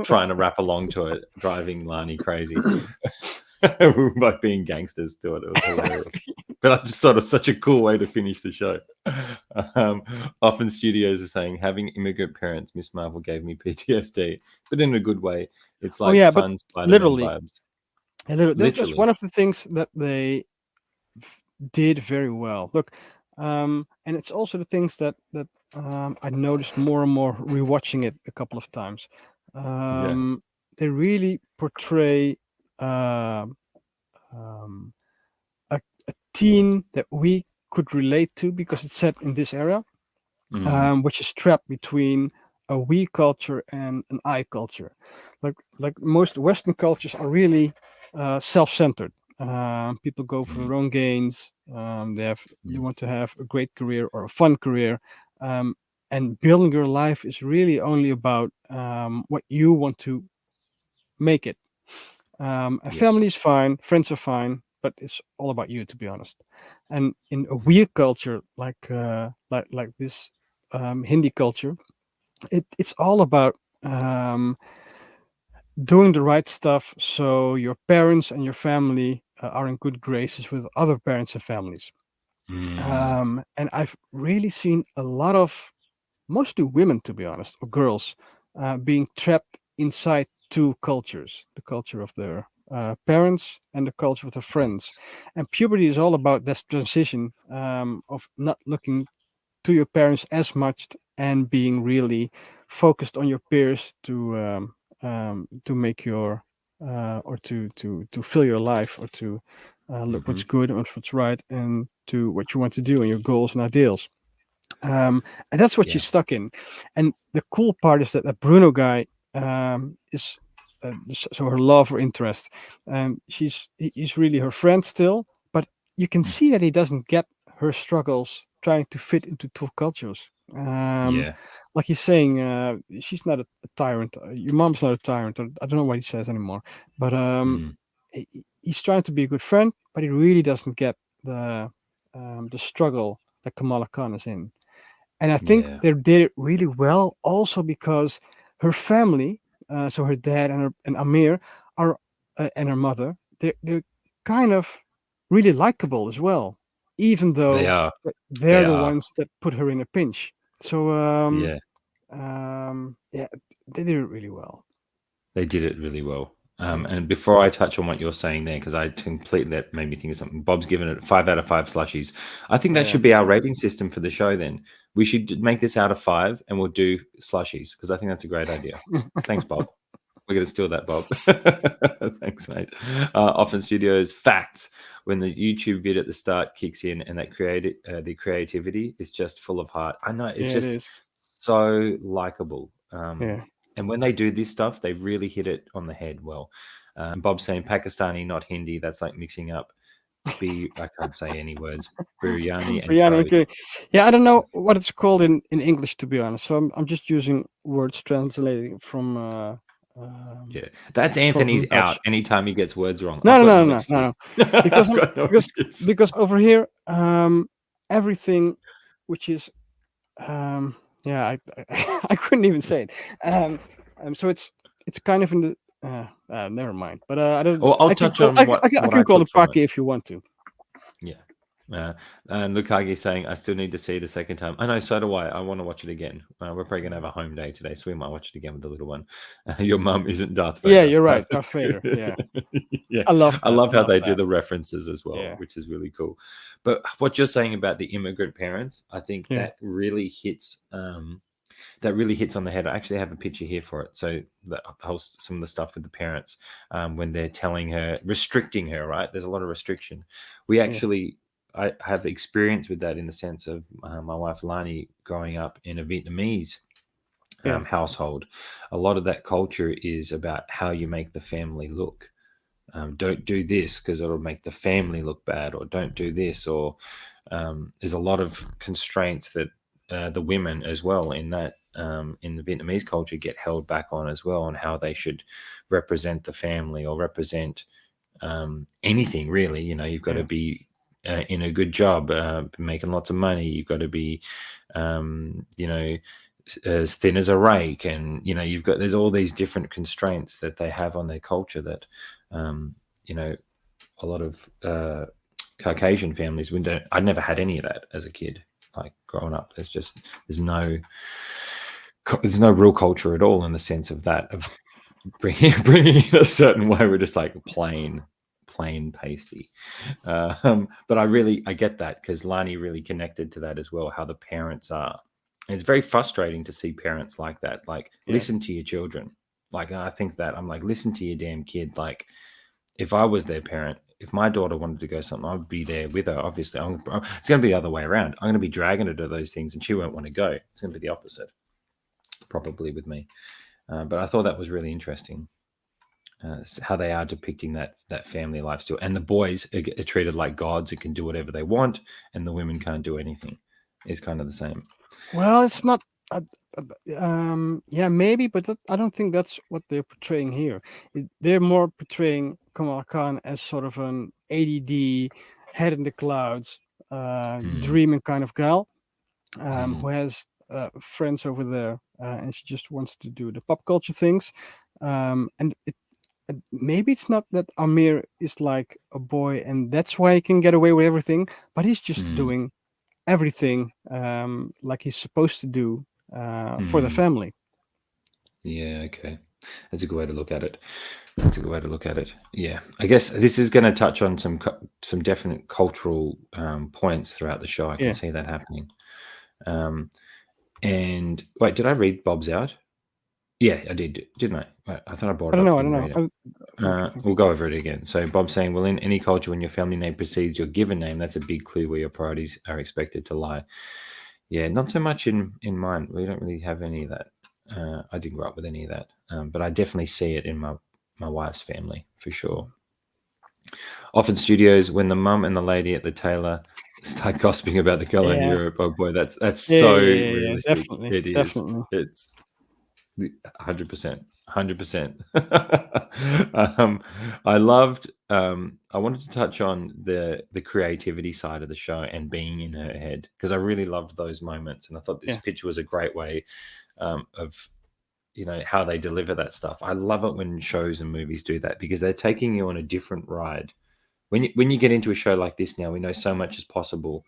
trying to rap along to it, driving Lani crazy. We were both being gangsters to it. It was hilarious. But I just thought it was such a cool way to finish the show. Um, Often studios are saying having immigrant parents, Miss Marvel gave me PTSD, but in a good way. It's Oh like yeah, but fun Spider-Man literally, vibes. that's one Literally. of the things that they did very well. Look, and it's also the things that I noticed more and more rewatching it a couple of times. Yeah. Um, they really portray uh, um, a teen that we could relate to because it's set in this era, Mm. which is trapped between a we culture and an I culture. Like most Western cultures are really self-centered. People go for Mm. their own gains. They Mm. want to have a great career or a fun career, and building your life is really only about what you want to make it. A Yes. family is fine, friends are fine, but it's all about you, to be honest. And in a weird culture like this Hindi culture, it's all about doing the right stuff so your parents and your family are in good graces with other parents and families. Mm. And I've really seen a lot of mostly women, to be honest, or girls, being trapped inside two cultures: the culture of their parents and the culture of their friends. Yes. And puberty is all about this transition of not looking to your parents as much and being really focused on your peers to make your or to fill your life or to look Hmm. what's good and what's right and to what you want to do and your goals and ideals. And that's what Yeah. she's stuck in. And the cool part is that the Bruno guy is so her love or interest. He's really her friend still, but you can Mm. see that he doesn't get her struggles trying to fit into two cultures. Um, Yeah. like he's saying, she's not a tyrant. Your mom's not a tyrant. Or, I don't know what he says anymore, but Mm. he's trying to be a good friend, but he really doesn't get the struggle that Kamala Khan is in. And I think Yeah. they did it really well also because her family, so her dad and Amir are and her mother, they're kind of really likable as well, even They though are. they're They the are. ones that put her in a pinch. So Yeah. yeah, they did it really well. They did it really well. Yeah, And before I touch on what you're saying there, because I completely that made me think of something. Bob's given it 5 out of 5 slushies. I think that yeah. should be our rating system for the show. Then we should make this out of 5, and we'll do slushies because I think that's a great idea. Thanks, Bob. We're going to steal that, Bob. Thanks, mate. Often Studios facts. When the YouTube vid at the start kicks in and that the creativity is just full of heart. I know it's Yeah, it just is. so likable. Yeah. And when they do this stuff, they really hit it on the head well. Bob's saying Pakistani, not Hindi. That's like mixing up I can't say any words. Biryani and Biryani, curry. okay. Yeah, I don't know what it's called in English, to be honest. So I'm just using words translating Yeah, that's from Anthony's out. Dutch. Anytime he gets words wrong, I've No, no, got no, no no, no, excuse. no. Because I've I'm got no because excuse. because over here, everything which is um, yeah, I couldn't even say it. So it's kind of in the never mind. But I don't. Well, I'll touch on I what can I call took it from it. Paki if you want to. Yeah. And Lukagi saying, "I still need to see it a second time." I know, so do I. I want to watch it again. We're probably gonna have a home day today, so we might watch it again with the little one. Your mum isn't Darth Yeah, Vader. you're right. Darth Vader. Yeah, Yeah, I love I that. love I how love they do that. the references as well, Yeah, which is really cool. But what you're saying about the immigrant parents, I think yeah, that really hits. That really hits on the head. I actually have a picture here for it. So the whole some of the stuff with the parents when they're telling her, restricting her, right? There's a lot of restriction. We yeah, actually, I have experience with that in the sense of my wife Lani growing up in a Vietnamese yeah, household. A lot of that culture is about how you make the family look. Don't do this because it'll make the family look bad, or don't do this, or there's a lot of constraints that the women as well in the Vietnamese culture get held back on as well, on how they should represent the family or represent anything really. You've got to yeah, be in a good job, making lots of money. You've got to be, um, you know, as thin as a rake, and there's all these different constraints that they have on their culture that, um, you know, a lot of Caucasian families. I never had any of that as a kid. Like growing up, there's no there's no real culture at all in the sense of that of bringing it a certain way. We're just like plain pasty. But I get that because Lani really connected to that as well. How the parents are. And it's very frustrating to see parents like that. Like yeah. listen to your children. Like I think that I'm like listen to your damn kid. Like if I was their parent, if my daughter wanted to go something, I'd be there with her. Obviously, it's going to be the other way around. I'm going to be dragging her to those things, and she won't want to go. It's going to be the opposite, probably with me. But I thought that was really interesting, how they are depicting that family life still. And the boys are treated like gods and can do whatever they want, and the women can't do anything. It's kind of the same. Well, it's not. Yeah, maybe, but I don't think that's what they're portraying here. They're more portraying Kamala Khan as sort of an ADD, head in the clouds, Mm, dreaming kind of gal, mm, who has friends over there, and she just wants to do the pop culture things. And maybe it's not that Amir is like a boy, and that's why he can get away with everything, but he's just mm, doing everything like he's supposed to do for the mm. family. Yeah, okay. That's a good way to look at it. That's a good way to look at it. Yeah, I guess this is going to touch on some definite cultural points throughout the show. I can Yeah, see that happening. Um, and wait, did I read Bob's out? Yeah, I did, didn't I? Wait, I thought I brought I it don't up. know. I I don't didn't know. read it. We'll go over it again. So Bob's saying, well, in any culture, when your family name precedes your given name, that's a big clue where your priorities are expected to lie. Yeah, not so much in mine. We don't really have any of that. I didn't grow up with any of that, but I definitely see it in my wife's family for sure. Often studios, when the mum and the lady at the tailor start gossiping about the girl in Yeah, Europe, oh boy, that's yeah, so yeah, yeah, yeah. realistic. Definitely, It is. definitely. It's 100%. 100%. I loved. I wanted to touch on the creativity side of the show and being in her head because I really loved those moments, and I thought this Yeah, picture was a great way of how they deliver that stuff. I love it when shows and movies do that because they're taking you on a different ride. When you get into a show like this now, we know so much is possible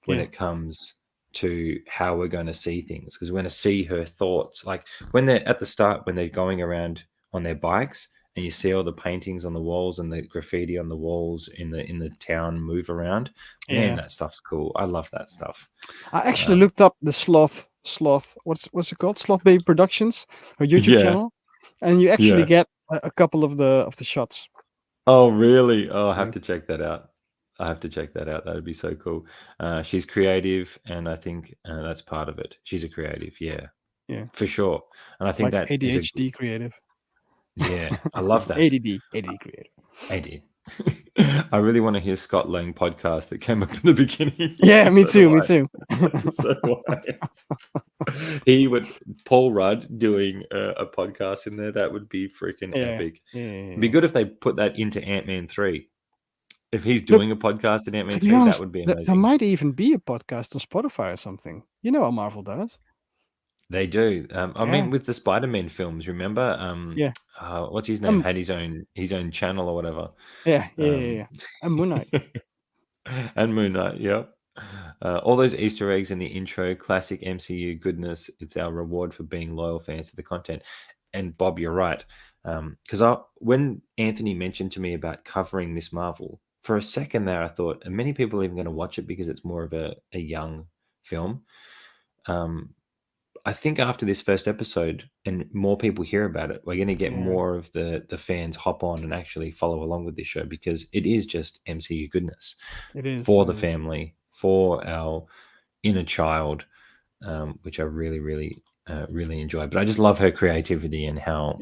when yeah, it comes to how we're going to see things because we're going to see her thoughts. Like when they're at the start, when they're going around on their bikes and you see all the paintings on the walls and the graffiti on the walls in the town move around. Man, yeah. that stuff's cool. I love that stuff. I actually Um, looked up the sloth. What's it called? Sloth Baby Productions, her YouTube yeah, channel, and you actually yeah. get a couple of the shots. Oh, really? Oh, I have Yeah, to check that out. I have to check that out. That would be so cool. She's creative, and I think that's part of it. She's a creative, yeah, yeah. for sure. And I It's think like that is ADHD creative. yeah, I love that. ADD creative. I did. I really want to hear Scott Lang podcast that came up in the beginning. Yeah, me So too. do Me I. too. So do I. He would Paul Rudd doing a podcast in there. That would be freaking Yeah, epic. yeah, yeah, It'd be yeah. good if they put that into Ant-Man 3. If he's Look, doing a podcast in to Ant-Man be 3, that honest, would be there amazing. might even be a podcast on Spotify or something. You know how Marvel does. They do. I Yeah, mean, with the Spider-Man films, remember? yeah. What's his name? Um, Had his own channel or whatever. yeah, yeah, yeah, Um, yeah. And Moon Knight. And Moon Knight. Yep. All those Easter eggs in the intro, classic MCU goodness. It's our reward for being loyal fans to the content. And Bob, you're right. Because when Anthony mentioned to me about covering Miss Marvel, for a second there, I thought, are many people even going to watch it because it's more of a young film? I think after this first episode and more people hear about it, we're going to get more of the fans hop on and actually follow along with this show because it is just MCU goodness. It is for the family, for our inner child, which I really, really, really enjoy. But I just love her creativity and how,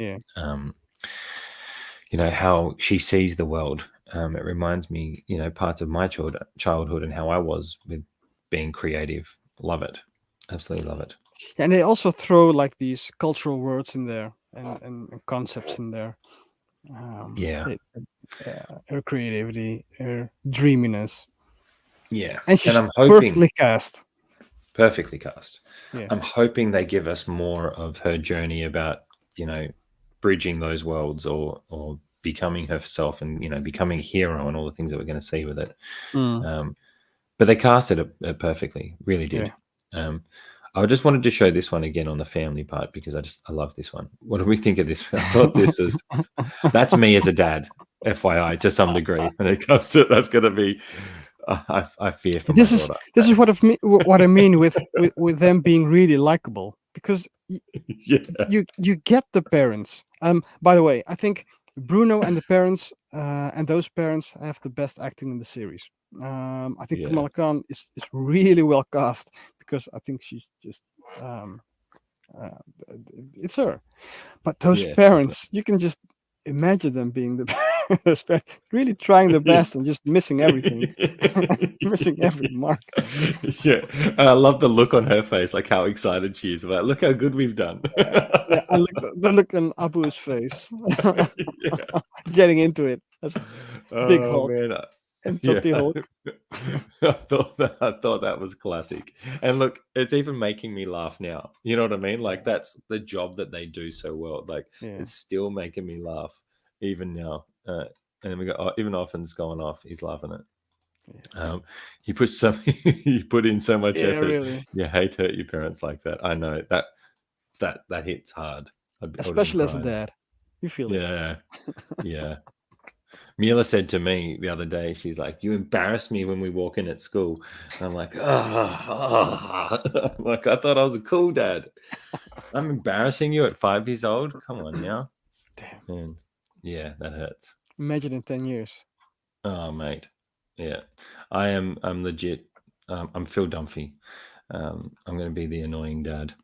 how she sees the world. It reminds me, parts of my childhood and how I was with being creative. Love it. Absolutely love it. And they also throw like these cultural words in there and concepts in there. Her creativity, her dreaminess. Yeah. And she's I'm hoping, perfectly cast. Perfectly cast. Yeah. I'm hoping they give us more of her journey about, bridging those worlds or becoming herself and, becoming a hero and all the things that we're going to see with it. But they casted it perfectly, really did. Yeah. I just wanted to show this one again on the family part because I love this one. What do we think of this? I thought this was, that's me as a dad, FYI, to some degree. When it comes to that's going to be, I fear for my daughter. This is what I mean with them being really likable because you get the parents. By the way, I think Bruno and the parents and those parents have the best acting in the series. I think Kamala Khan is really well cast because I think she's just it's her. But those parents, you can just imagine them being the best, really trying their best and just missing everything, missing every mark. Yeah, and I love the look on her face, like how excited she is about. Look how good we've done. I look the look on Abu's face, getting into it. That's big Hulk. Man. And Hulk. I thought that was classic. And look, it's even making me laugh now. You know what I mean? Like that's the job that they do so well. Like it's still making me laugh even now. And then we got even Often's going off. He's laughing at. He put he put in so much effort. Really. You hate hurt your parents like that. I know that hits hard. Especially as a dad, you feel it. Yeah. Mila said to me the other day, she's like, "You embarrass me when we walk in at school." And I'm like, like I thought I was a cool dad. I'm embarrassing you at 5 years old. Come on now. Damn. Man. Yeah, that hurts. Imagine in 10 years. Oh, mate. Yeah, I'm legit. I'm Phil Dunphy. I'm going to be the annoying dad.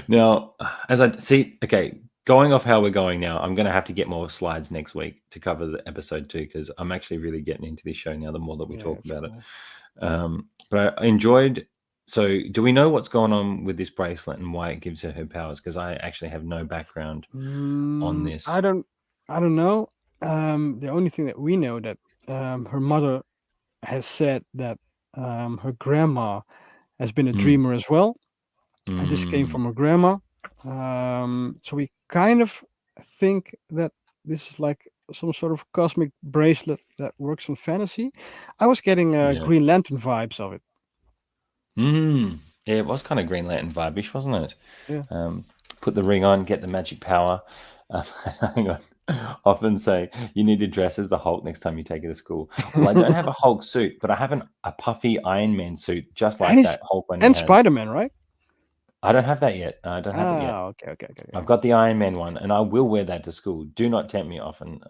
Now, as I see, okay. Going off how we're going now, I'm going to have to get more slides next week to cover the episode 2 because I'm actually really getting into this show now the more that we talk about it. But I enjoyed. So do we know what's going on with this bracelet and why it gives her powers? Because I actually have no background on this. I don't know. The only thing that we know that her mother has said that her grandma has been a dreamer as well. And this came from her grandma. So we kind of think that this is like some sort of cosmic bracelet that works on fantasy. I was getting Green Lantern vibes of it. Yeah, it was kind of Green Lantern vibe-ish, wasn't it? Yeah. Put the ring on, get the magic power. Hang on. Often say you need to dress as the Hulk next time you take it to school. Well, I don't have a Hulk suit, but I have a puffy Iron Man suit just like that Hulk one. And Spider-Man, right? I don't have that yet. I don't have it yet. Okay. I've got the Iron Man one, and I will wear that to school. Do not tempt me often,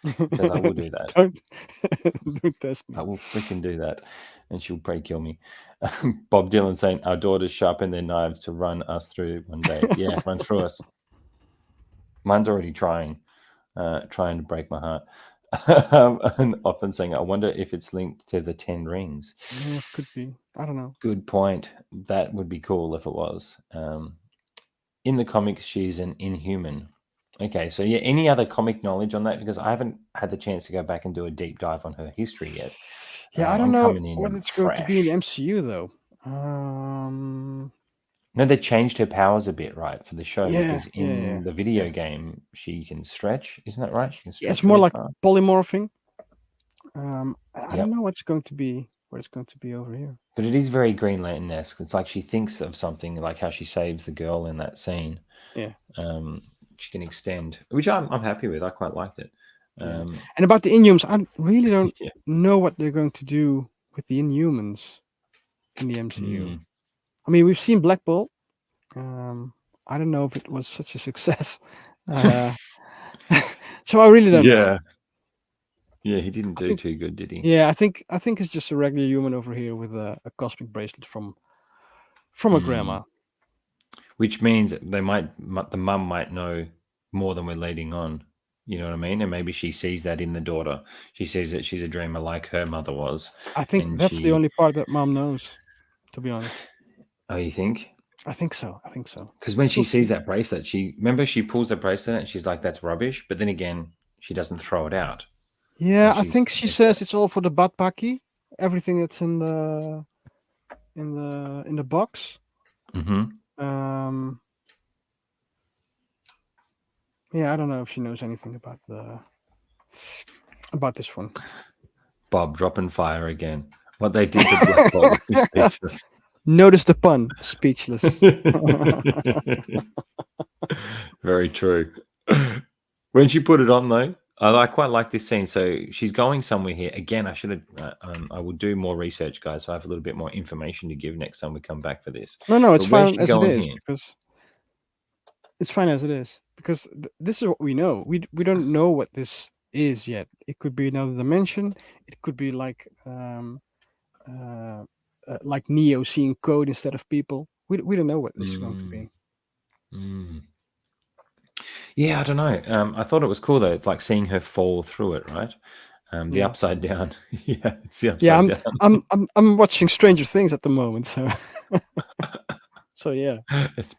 because I will do that. Don't test me. I will freaking do that, and she'll probably kill me. Bob Dylan saying, "Our daughters sharpen their knives to run us through one day." Yeah, run through us. Mine's already trying to break my heart. And often saying, "I wonder if it's linked to the 10 rings." Yeah, could be. I don't know. Good point. That would be cool if it was. In the comics, she's an Inhuman. Okay, so yeah, any other comic knowledge on that? Because I haven't had the chance to go back and do a deep dive on her history yet. Yeah, I don't know what it's going to be in the MCU though. No, they changed her powers a bit, right, for the show. Because in the video game, she can stretch. Isn't that right? She can stretch. It's more like polymorphing. I don't Yep. know what's going to be what it's going to be over here. But it is very Green Lantern-esque. It's like she thinks of something, like how she saves the girl in that scene. Yeah. She can extend, which I'm happy with. I quite liked it. Yeah. And about the Inhumans, I really don't know what they're going to do with the Inhumans in the MCU. I mean, we've seen Black Bolt. I don't know if it was such a success. So I really don't know. Yeah, he didn't do too good, did he? Yeah, I think it's just a regular human over here with a cosmic bracelet from a grandma. Which means the mum might know more than we're leading on. You know what I mean? And maybe she sees that in the daughter. She sees that she's a dreamer like her mother was. I think And that's the only part that mom knows, to be honest. Oh, you think? I think so. Because when she We'll sees see. that bracelet, she pulls the bracelet and she's like, "That's rubbish." But then again, she doesn't throw it out. Yeah, And I think she says it's all for the Batpaki. Everything that's in the box. Yeah, I don't know if she knows anything about this one. Bob dropping fire again. What they did to Black Bolt left me speechless. Notice the pun. Speechless. Very true. When she put it on, though, I quite like this scene. So she's going somewhere here. Again, I should have. I will do more research, guys. So I have a little bit more information to give next time we come back for this. No, it's where's fine she as it going is here? because it's fine as it is because this is what we know. We don't know what this is yet. It could be another dimension. It could be like Neo seeing code instead of people. We don't know what this is going to be. Yeah, I don't know. I thought it was cool though. It's like seeing her fall through it, right? The upside down. Yeah, it's the upside down. I'm watching Stranger Things at the moment, so so yeah.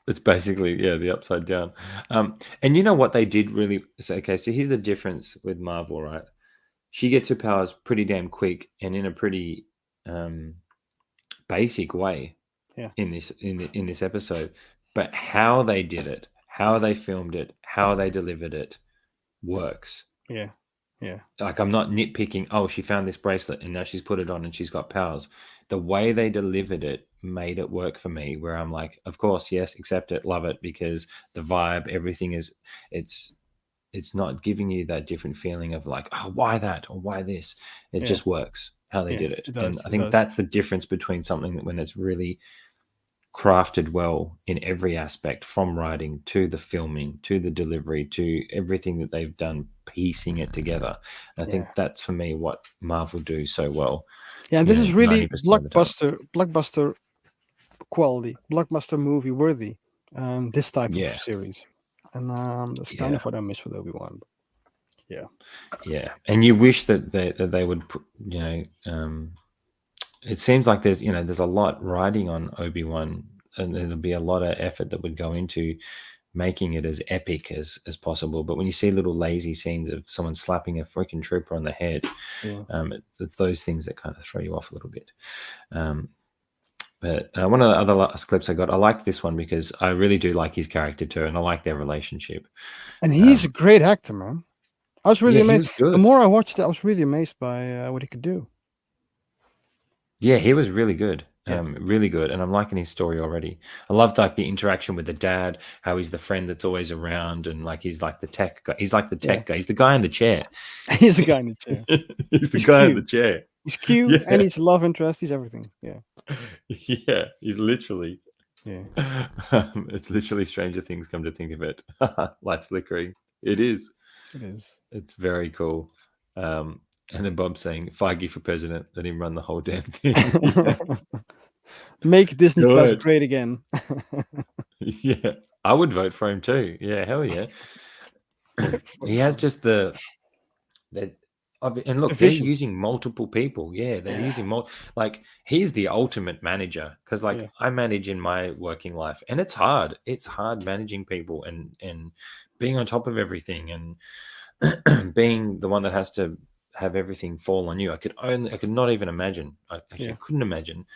It's basically the upside down. And you know what they did really? So here's the difference with Marvel, right? She gets her powers pretty damn quick and in a pretty basic way. Yeah. In this episode, but how they did it, how they filmed it, how they delivered it works. Yeah. Like, I'm not nitpicking, oh, she found this bracelet and now she's put it on and she's got powers. The way they delivered it made it work for me, where I'm like, of course, yes, accept it, love it, because the vibe, everything is, it's not giving you that different feeling of like, oh, why that or why this. It just works how they did it. And I think that's the difference between something that when it's really crafted well in every aspect, from writing to the filming to the delivery to everything that they've done, piecing it together. And I think that's for me what Marvel do so well. Yeah, this is really blockbuster quality, blockbuster movie worthy. This type of series, and that's kind of what I miss with Obi-Wan. Yeah, and you wish that they would put, it seems like there's a lot riding on Obi-Wan, and there'll be a lot of effort that would go into making it as epic as possible. But when you see little lazy scenes of someone slapping a freaking trooper on the head, it's those things that kind of throw you off a little bit. But one of the other last clips I got, I like this one because I really do like his character too, and I like their relationship. And he's a great actor, man. I was really amazed. The more I watched it, I was really amazed by what he could do. Yeah, he was really good. Really good. And I'm liking his story already. I love like the interaction with the dad, how he's the friend that's always around, and like he's like the tech guy. He's like the tech guy. He's the guy in the chair. He's the guy in the chair. He's the guy in the chair. He's cute and he's love interest. He's everything. Yeah. Yeah, he's literally. Yeah. It's literally Stranger Things, come to think of it. Lights flickering. It is. It is. It's very cool. And then Bob saying, Feige for president, let him run the whole damn thing. Make Disney Plus great again. Yeah, I would vote for him too. Yeah, hell yeah. He has just and look, they're using multiple people. Yeah, they're using like, he's the ultimate manager, because like I manage in my working life, and it's hard. It's hard managing people and being on top of everything, and being the one that has to have everything fall on you. I could not even imagine. I couldn't imagine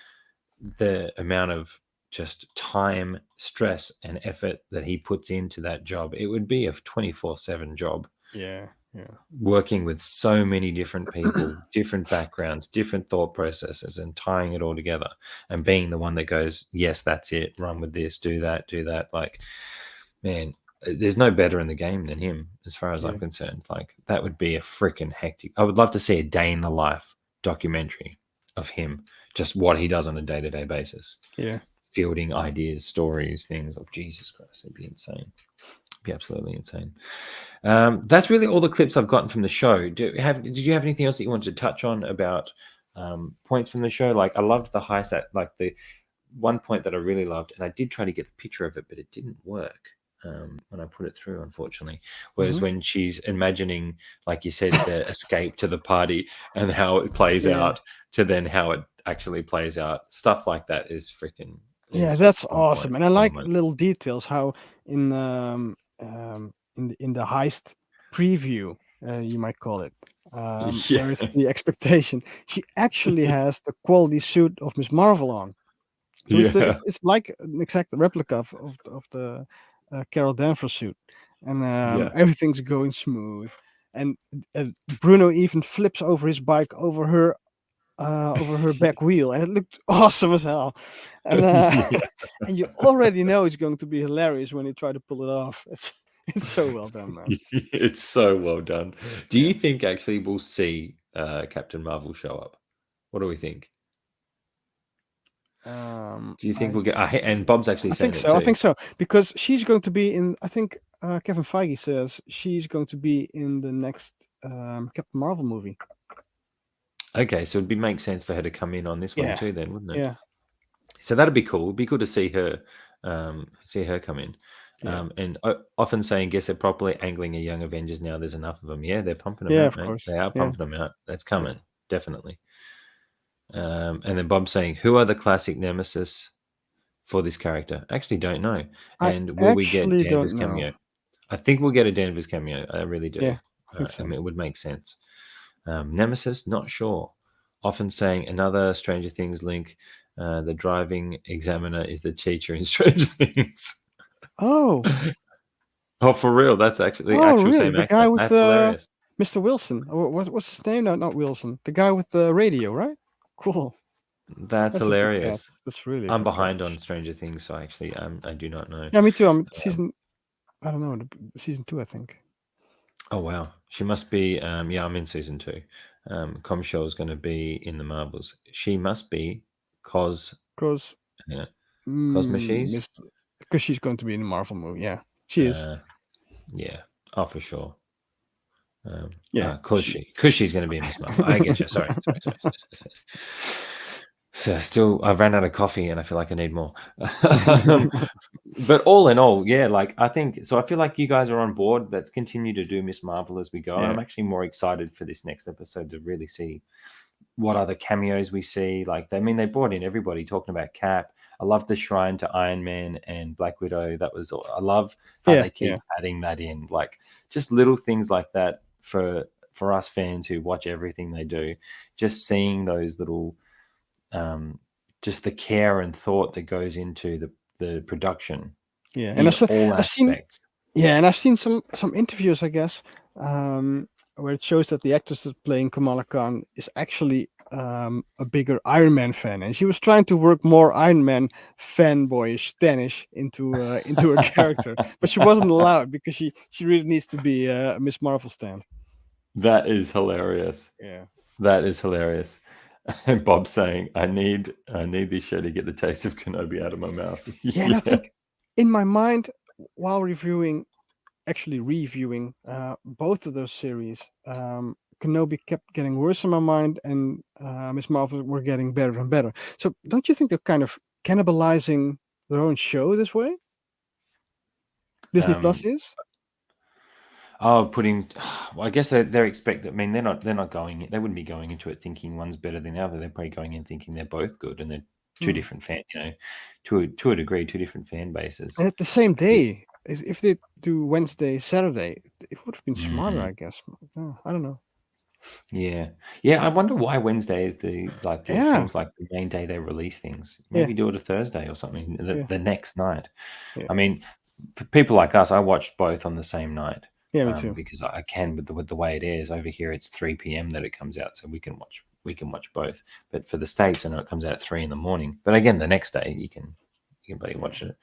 the amount of just time, stress, and effort that he puts into that job. It would be a 24/7 job. Yeah. working with so many different people, different backgrounds, different thought processes, and tying it all together, and being the one that goes, yes, that's it, run with this, do that. Like, man, there's no better in the game than him, as far as I'm concerned. Like, that would be a freaking hectic. I would love to see a day in the life documentary of him, just what he does on a day-to-day basis. Yeah. Fielding ideas, stories, things. Oh, Jesus Christ, it'd be insane. It'd be absolutely insane. That's really all the clips I've gotten from the show. Did you have anything else that you wanted to touch on about points from the show? Like, I loved the high set, like the one point that I really loved, and I did try to get the picture of it, but it didn't work when I put it through, unfortunately. Whereas when she's imagining, like you said, the escape to the party and how it plays out to then how it actually plays out, stuff like that is freaking. Yeah, that's awesome, and I like little details. How in the heist preview, you might call it, where it's the expectation. She actually has the quality suit of Miss Marvel on. So it's like an exact replica of the Carol Danvers suit, and everything's going smooth. And Bruno even flips over his bike over her back wheel, and it looked awesome as hell. And and you already know it's going to be hilarious when you try to pull it off. It's so well done, man. It's so well done. Do you think actually we'll see Captain Marvel show up? What do we think? Do you think we'll get? And Bob's actually saying it too. I think so, because she's going to be in. I think Kevin Feige says she's going to be in the next Captain Marvel movie. Okay, so it'd make sense for her to come in on this one too, then, wouldn't it? Yeah. So that'd be cool. It'd be cool to see her come in. And often saying, guess they're properly angling a Young Avengers now. There's enough of them. Yeah, they're pumping them out, mate. They are pumping them out. That's coming, definitely. And then Bob saying, who are the classic nemesis for this character? I actually don't know. And will we get Danvers cameo? I think we'll get a Danvers cameo. I really do. Yeah, I think so. I mean, it would make sense. Nemesis, not sure. Often saying another Stranger Things link. The driving examiner is the teacher in Stranger Things. Oh, for real? That's actually the actual really? same The actor. guy with That's hilarious. Mr. Wilson. What's his name? No, not Wilson. The guy with the radio, right? Cool. That's hilarious. That's really. I'm behind on Stranger Things, so actually, I do not know. Yeah, me too. I'm season. I don't know. Season 2, I think. Oh wow, she must be. Yeah, I'm in season 2. Comshell is going to be in the Marvels. She must be Cosmachese. Because she's going to be in the Marvel movie. Yeah, she is. Yeah. Oh, for sure. Because she's going to be in Miss Marvel. I get you. Sorry. So still, I've ran out of coffee and I feel like I need more. But all in all, yeah, like I think so. I feel like you guys are on board. Let's continue to do Miss Marvel as we go. I'm actually more excited for this next episode to really see what other cameos we see. Like, they brought in everybody talking about Cap. I love the shrine to Iron Man and Black Widow. I love how they keep adding that in. Like, just little things like that for us fans who watch everything they do. Just seeing those little, just the care and thought that goes into the production. Yeah, and I've seen some interviews, I guess, where it shows that the actress that's playing Kamala Khan is actually a bigger Iron Man fan, and she was trying to work more Iron Man fanboyish Stanish into her character, but she wasn't allowed because she really needs to be a Miss Marvel stan. That is hilarious. Yeah, that is hilarious. And Bob saying, "I need this show to get the taste of Kenobi out of my mouth." Yeah, and I think in my mind, while reviewing both of those series, Kenobi kept getting worse in my mind, and Miss Marvel were getting better and better. So don't you think they're kind of cannibalizing their own show this way? Disney Plus is? Oh, well, I guess they're expected. I mean, they're not going. They wouldn't be going into it thinking one's better than the other. They're probably going in thinking they're both good, and they're two different to a degree, two different fan bases. And at the same day, if they do Wednesday, Saturday, it would have been smarter, I guess. I don't know. Yeah. I wonder why Wednesday is it seems like the main day they release things. Maybe do it a Thursday or something the next night. I mean, for people like us, I watched both on the same night. Yeah, me too. Because I can with the way it is over here. It's 3 p.m. that it comes out, so we can watch both. But for the States, I know it comes out at 3 in the morning. But again, the next day you can bloody watch it.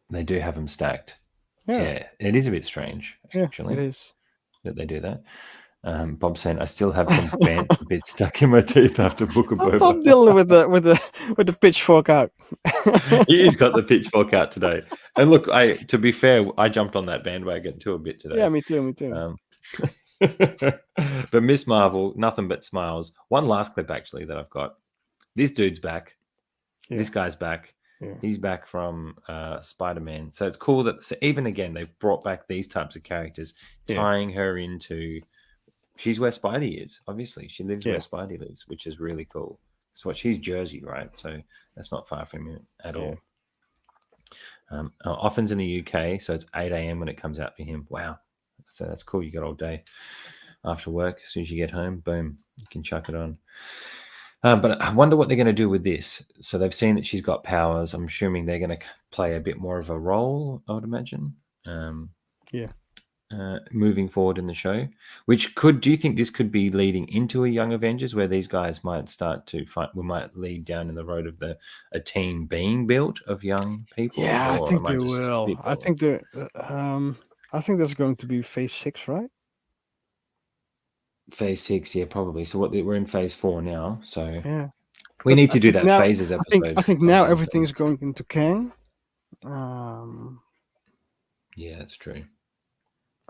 They do have them stacked. Yeah, it is a bit strange actually. It is that they do that. Bob saying, "I still have some bits stuck in my teeth after Book of Boba." Bob Dylan with the pitchfork out. He's got the pitchfork out today. And look, to be fair, I jumped on that bandwagon too a bit today. Yeah, me too. But Miss Marvel, nothing but smiles. One last clip actually that I've got. This dude's back. Yeah. This guy's back. Yeah. He's back from Spider-Man. So it's cool that even again they've brought back these types of characters, tying her into. She's where Spidey is. Obviously, she lives where Spidey lives, which is really cool. So she's Jersey, right? So that's not far from it at all. Often's in the UK, so it's 8 a.m. when it comes out for him. Wow. So that's cool. You got all day after work. As soon as you get home, boom, you can chuck it on. But I wonder what they're going to do with this. So they've seen that she's got powers. I'm assuming they're going to play a bit more of a role, I would imagine. Moving forward in the show, do you think this could be leading into a Young Avengers where these guys might start to fight? We might lead down in the road of a team being built of young people. Yeah, I think they will. I think that's going to be phase 6, right? Phase 6, yeah, probably. So we're in phase 4 now. So we need to do that phases episode. I think now everything's going into Kang. Yeah, that's true.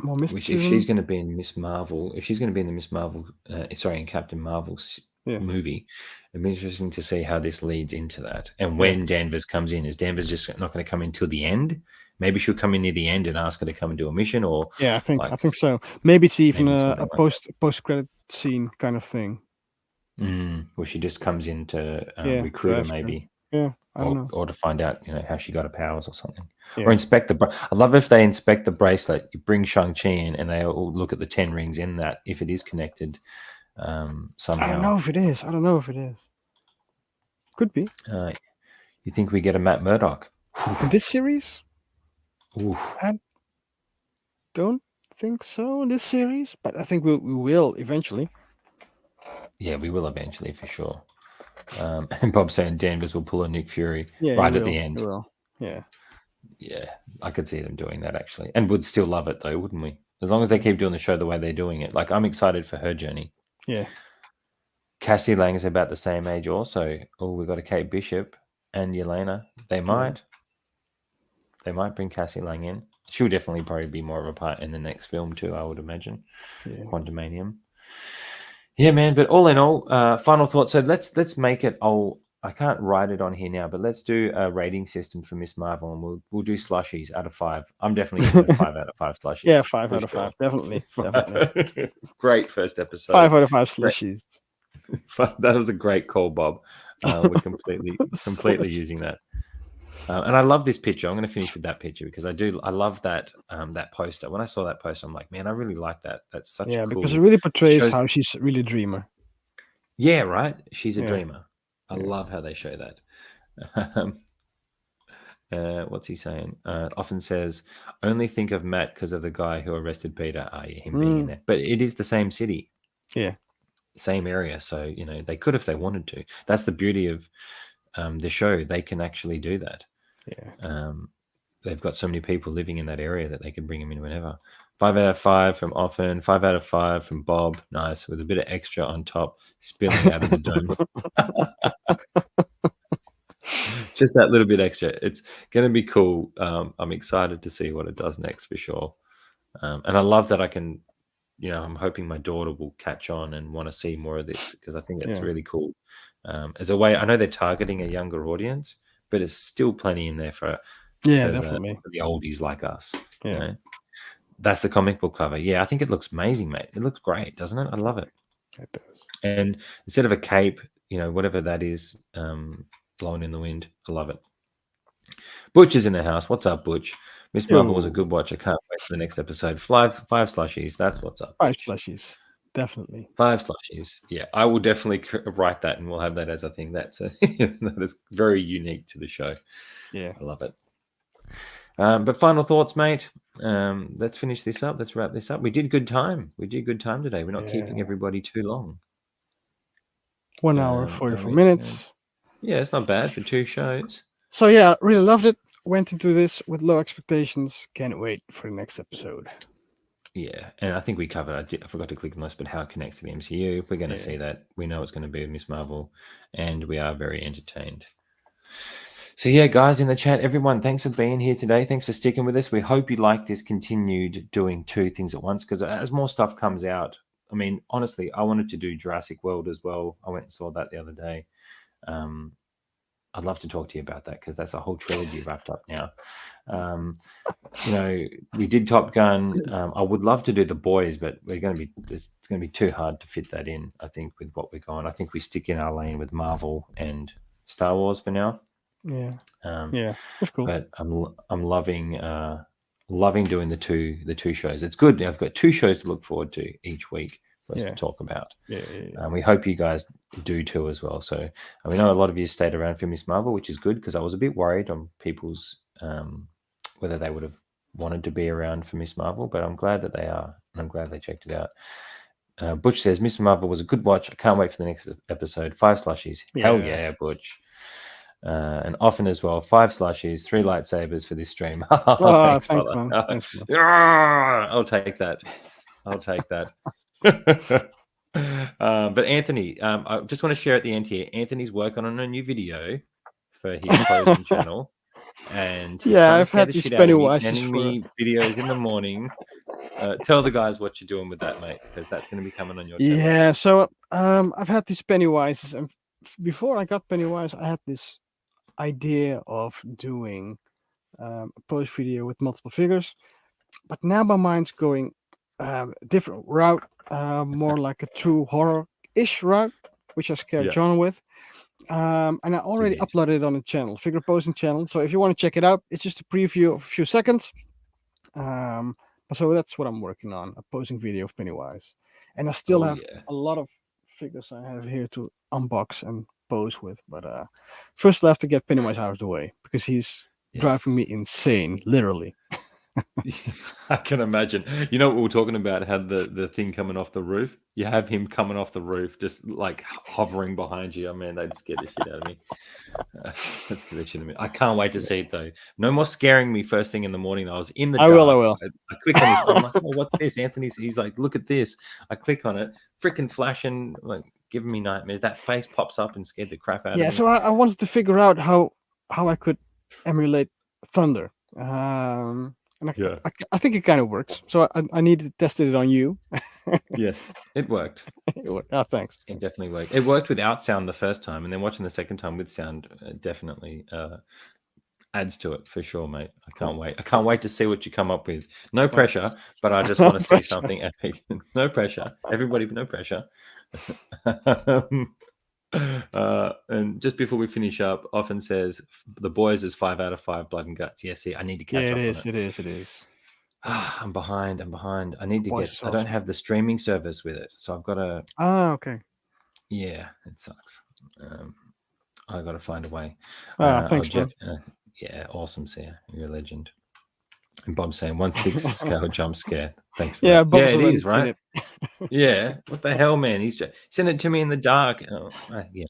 Which if she's going to be in Miss Marvel, in Captain Marvel's movie, it'd be interesting to see how this leads into that. And when Danvers comes in, is Danvers just not going to come in till the end? Maybe she'll come in near the end and ask her to come and do a mission, or I think so. Maybe it's even a post credit scene kind of thing, where she just comes in to recruit her, maybe. Yeah. Or to find out, how she got her powers or something, or inspect I love if they inspect the bracelet. You bring Shang-Chi in, and they all look at the 10 rings in that if it is connected somehow. I don't know if it is. Could be. You think we get a Matt Murdock in this series? Oof. I don't think so in this series, but I think we will eventually. Yeah, we will eventually for sure. And Bob saying Danvers will pull a Nick Fury at the end. Yeah, I could see them doing that actually, and would still love it though, wouldn't we? As long as they keep doing the show the way they're doing it. Like, I'm excited for her journey. Yeah. Cassie Lang is about the same age also. Oh, we've got a Kate Bishop and Yelena. They might bring Cassie Lang in. She'll definitely probably be more of a part in the next film too, I would imagine. Quantumanium. Yeah, man. But all in all, final thoughts. So let's make it. I can't write it on here now, but let's do a rating system for Miss Marvel, and we'll do slushies out of 5. I'm definitely giving it 5 out of 5 slushies. Yeah, 5 out of 5, definitely. Great first episode. 5 out of 5 slushies. That was a great call, Bob. We're completely using that. And I love this picture. I'm going to finish with that picture because I love that that poster. When I saw that poster, I'm like, man, I really like that. That's such a cool... because it really portrays how she's really a dreamer. Yeah, right. She's a dreamer. I love how they show that. What's he saying? Often says, only think of Matt because of the guy who arrested Peter. Him being in there. But it is the same city. Yeah. Same area. So, they could if they wanted to. That's the beauty of the show. They can actually do that. Yeah. They've got so many people living in that area that they can bring them in whenever. 5 out of 5 from Often, 5 out of 5 from Bob. Nice, with a bit of extra on top, spilling out of the dome. Just that little bit extra. It's going to be cool. I'm excited to see what it does next for sure. And I love that I can, I'm hoping my daughter will catch on and want to see more of this because I think that's really cool. As a way, I know they're targeting a younger audience, but it's still plenty in there for definitely the oldies like us. Yeah. That's the comic book cover. Yeah, I think it looks amazing, mate. It looks great, doesn't it? I love it. It does. And instead of a cape, whatever that is, blowing in the wind, I love it. Butch is in the house. What's up, Butch? Miss Marvel was a good watch. I can't wait for the next episode. 5 slushies. That's what's up. 5 slushies. Definitely. 5 slushies. Yeah, I will definitely write that, and we'll have that as a thing. That is very unique to the show. Yeah, I love it. But final thoughts, mate. let's finish this up. Let's wrap this up. We did good time. Today. We're not keeping everybody too long. 1 hour, 44 minutes. Yeah, it's not bad for 2 shows. So yeah, really loved it. Went into this with low expectations. Can't wait for the next episode. Yeah, and I think we covered. I forgot to click on this, but how it connects to the MCU. We're going to see that. We know it's going to be Miss Marvel, and we are very entertained. So yeah, guys in the chat, everyone, thanks for being here today. Thanks for sticking with us. We hope you like this continued doing 2 things at once, because as more stuff comes out, I mean, honestly, I wanted to do Jurassic World as well. I went and saw that the other day. I'd love to talk to you about that, because that's a whole trilogy wrapped up now. We did Top Gun. I would love to do The Boys, but it's going to be too hard to fit that in, I think, with what we're going. I think we stick in our lane with Marvel and Star Wars for now. Yeah, that's cool. But I'm loving doing the two shows. It's good. I've got 2 shows to look forward to each week for us to talk about. We hope you guys do too as well. So we know a lot of you stayed around for Miss Marvel, which is good, because I was a bit worried on people's whether they would have wanted to be around for Miss Marvel, but I'm glad that they are, and I'm glad they checked it out. Butch says Miss Marvel was a good watch. I can't wait for the next episode. 5 slushies. Hell yeah, Butch. And often as well, 5 slushies, 3 lightsabers for this stream. Thanks, brother. Thanks, I'll take that. But Anthony, I just want to share at the end here, Anthony's working on a new video for his closing channel, and I've had these Pennywise sending me videos in the morning. Tell the guys what you're doing with that, mate, because that's going to be coming on your channel. Yeah, so I've had these Pennywises, and before I got Pennywise, I had this idea of doing a post video with multiple figures, but now my mind's going different route, more like a true horror-ish route, which I scared John with. And I already uploaded it on the channel, figure posting channel. So if you want to check it out, it's just a preview of a few seconds. So that's what I'm working on, a posing video of Pennywise. And I still have a lot of figures I have here to unbox and pose with. But first I have to get Pennywise out of the way, because he's driving me insane, literally. I can imagine. You know what we were talking about, had the thing coming off the roof. You have him coming off the roof, just like hovering behind you. Oh man, they'd scare the shit out of me. Let's scare the shit out of me. I can't wait to see it though. No more scaring me first thing in the morning. I was in the dark. I will. I click on his phone. I'm like, oh, what's this? He's like, look at this. I click on it, freaking flashing, like giving me nightmares. That face pops up and scared the crap out of me. Yeah, so I wanted to figure out how I could emulate thunder. And I think it kind of works. So I needed to test it on you. Yes, it worked. Oh, thanks. It definitely worked. It worked without sound the first time, and then watching the second time with sound definitely adds to it for sure, mate. I can't wait. I can't wait to see what you come up with. No pressure, but I just want to see something epic. No pressure. Everybody, no pressure. And just before we finish up, often says The Boys is 5 out of 5 blood and guts. Yes, I need to catch up. It is. I'm behind. I need to get. I don't have the streaming service with it, so I've got to. Okay. Yeah, it sucks. I got to find a way. Thanks, Jeff. Yeah, awesome, Sia. You're a legend. And Bob's saying 1/6 scale jump scare. Thanks for that. Yeah, it is, right? Yeah. What the hell, man? He's just send it to me in the dark. Oh, yeah.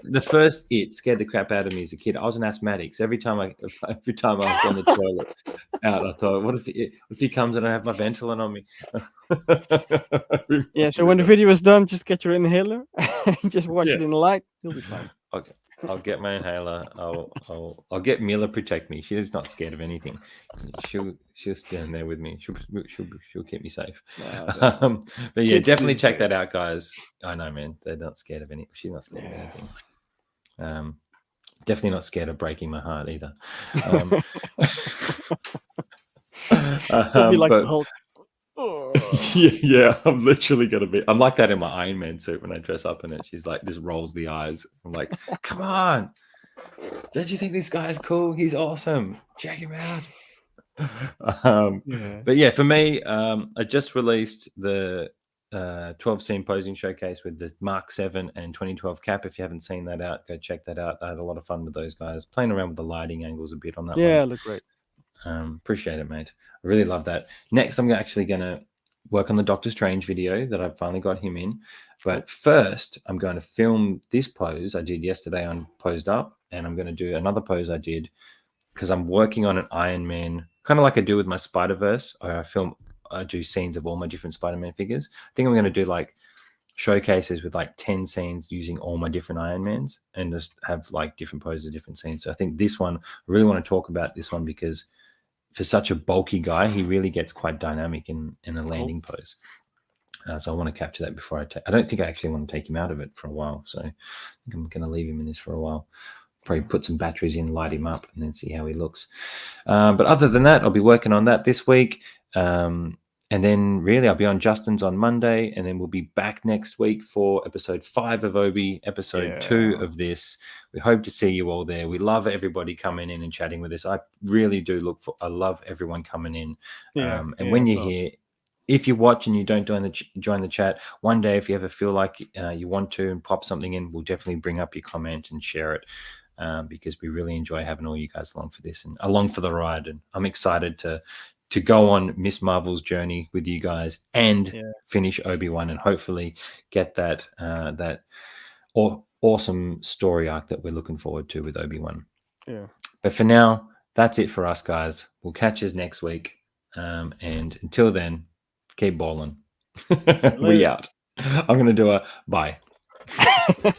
The first It scared the crap out of me as a kid. I was an asthmatic, so every time I was on the toilet out, I thought, what if he comes and I have my Ventolin on me? Yeah. So when the video is done, just get your inhaler, just watch it in the light. You'll be fine. Okay. I'll get my inhaler. I'll get Mila protect me. She's not scared of anything. She'll stand there with me. She'll keep me safe. But yeah, definitely check that out, guys. I know, man. They're not scared of anything. She's not scared of anything. Definitely not scared of breaking my heart either. It'll be like the Hulk. Yeah, I'm literally gonna be. I'm like that in my Iron Man suit when I dress up in it. She's like, just rolls the eyes. I'm like, come on, don't you think this guy's cool? He's awesome. Check him out. But yeah, for me, I just released the 12 scene posing showcase with the Mark 7 and 2012 cap. If you haven't seen that out, go check that out. I had a lot of fun with those guys, playing around with the lighting angles a bit on that. Yeah, look great. Appreciate it, mate. I really love that. Next, I'm actually going to work on the Doctor Strange video that I've finally got him in. But first, I'm going to film this pose I did yesterday on Posed Up, and I'm going to do another pose I did because I'm working on an Iron Man, kind of like I do with my Spider-Verse. I do scenes of all my different Spider-Man figures. I think I'm going to do like showcases with like 10 scenes using all my different Iron Mans and just have like different poses, different scenes. So I think this one, I really want to talk about this one because for such a bulky guy, he really gets quite dynamic in a landing pose. So I want to capture that before I don't think I actually want to take him out of it for a while. So I think I'm going to leave him in this for a while. Probably put some batteries in, light him up, and then see how he looks. But other than that, I'll be working on that this week. And then really I'll be on Justin's on Monday, and then we'll be back next week for episode 5 of Obi, episode 2 of this. We hope to see you all there. We love everybody coming in and chatting with us. I really do I love everyone coming in. And when you're here, if you watch and you don't join the chat, one day if you ever feel like you want to and pop something in, we'll definitely bring up your comment and share it. Because we really enjoy having all you guys along for this and along for the ride. And I'm excited to go on Miss Marvel's journey with you guys and finish Obi-Wan and hopefully get that awesome story arc that we're looking forward to with Obi-Wan. Yeah. But for now, that's it for us, guys. We'll catch us next week. And until then, keep balling. We out. I'm going to do a bye.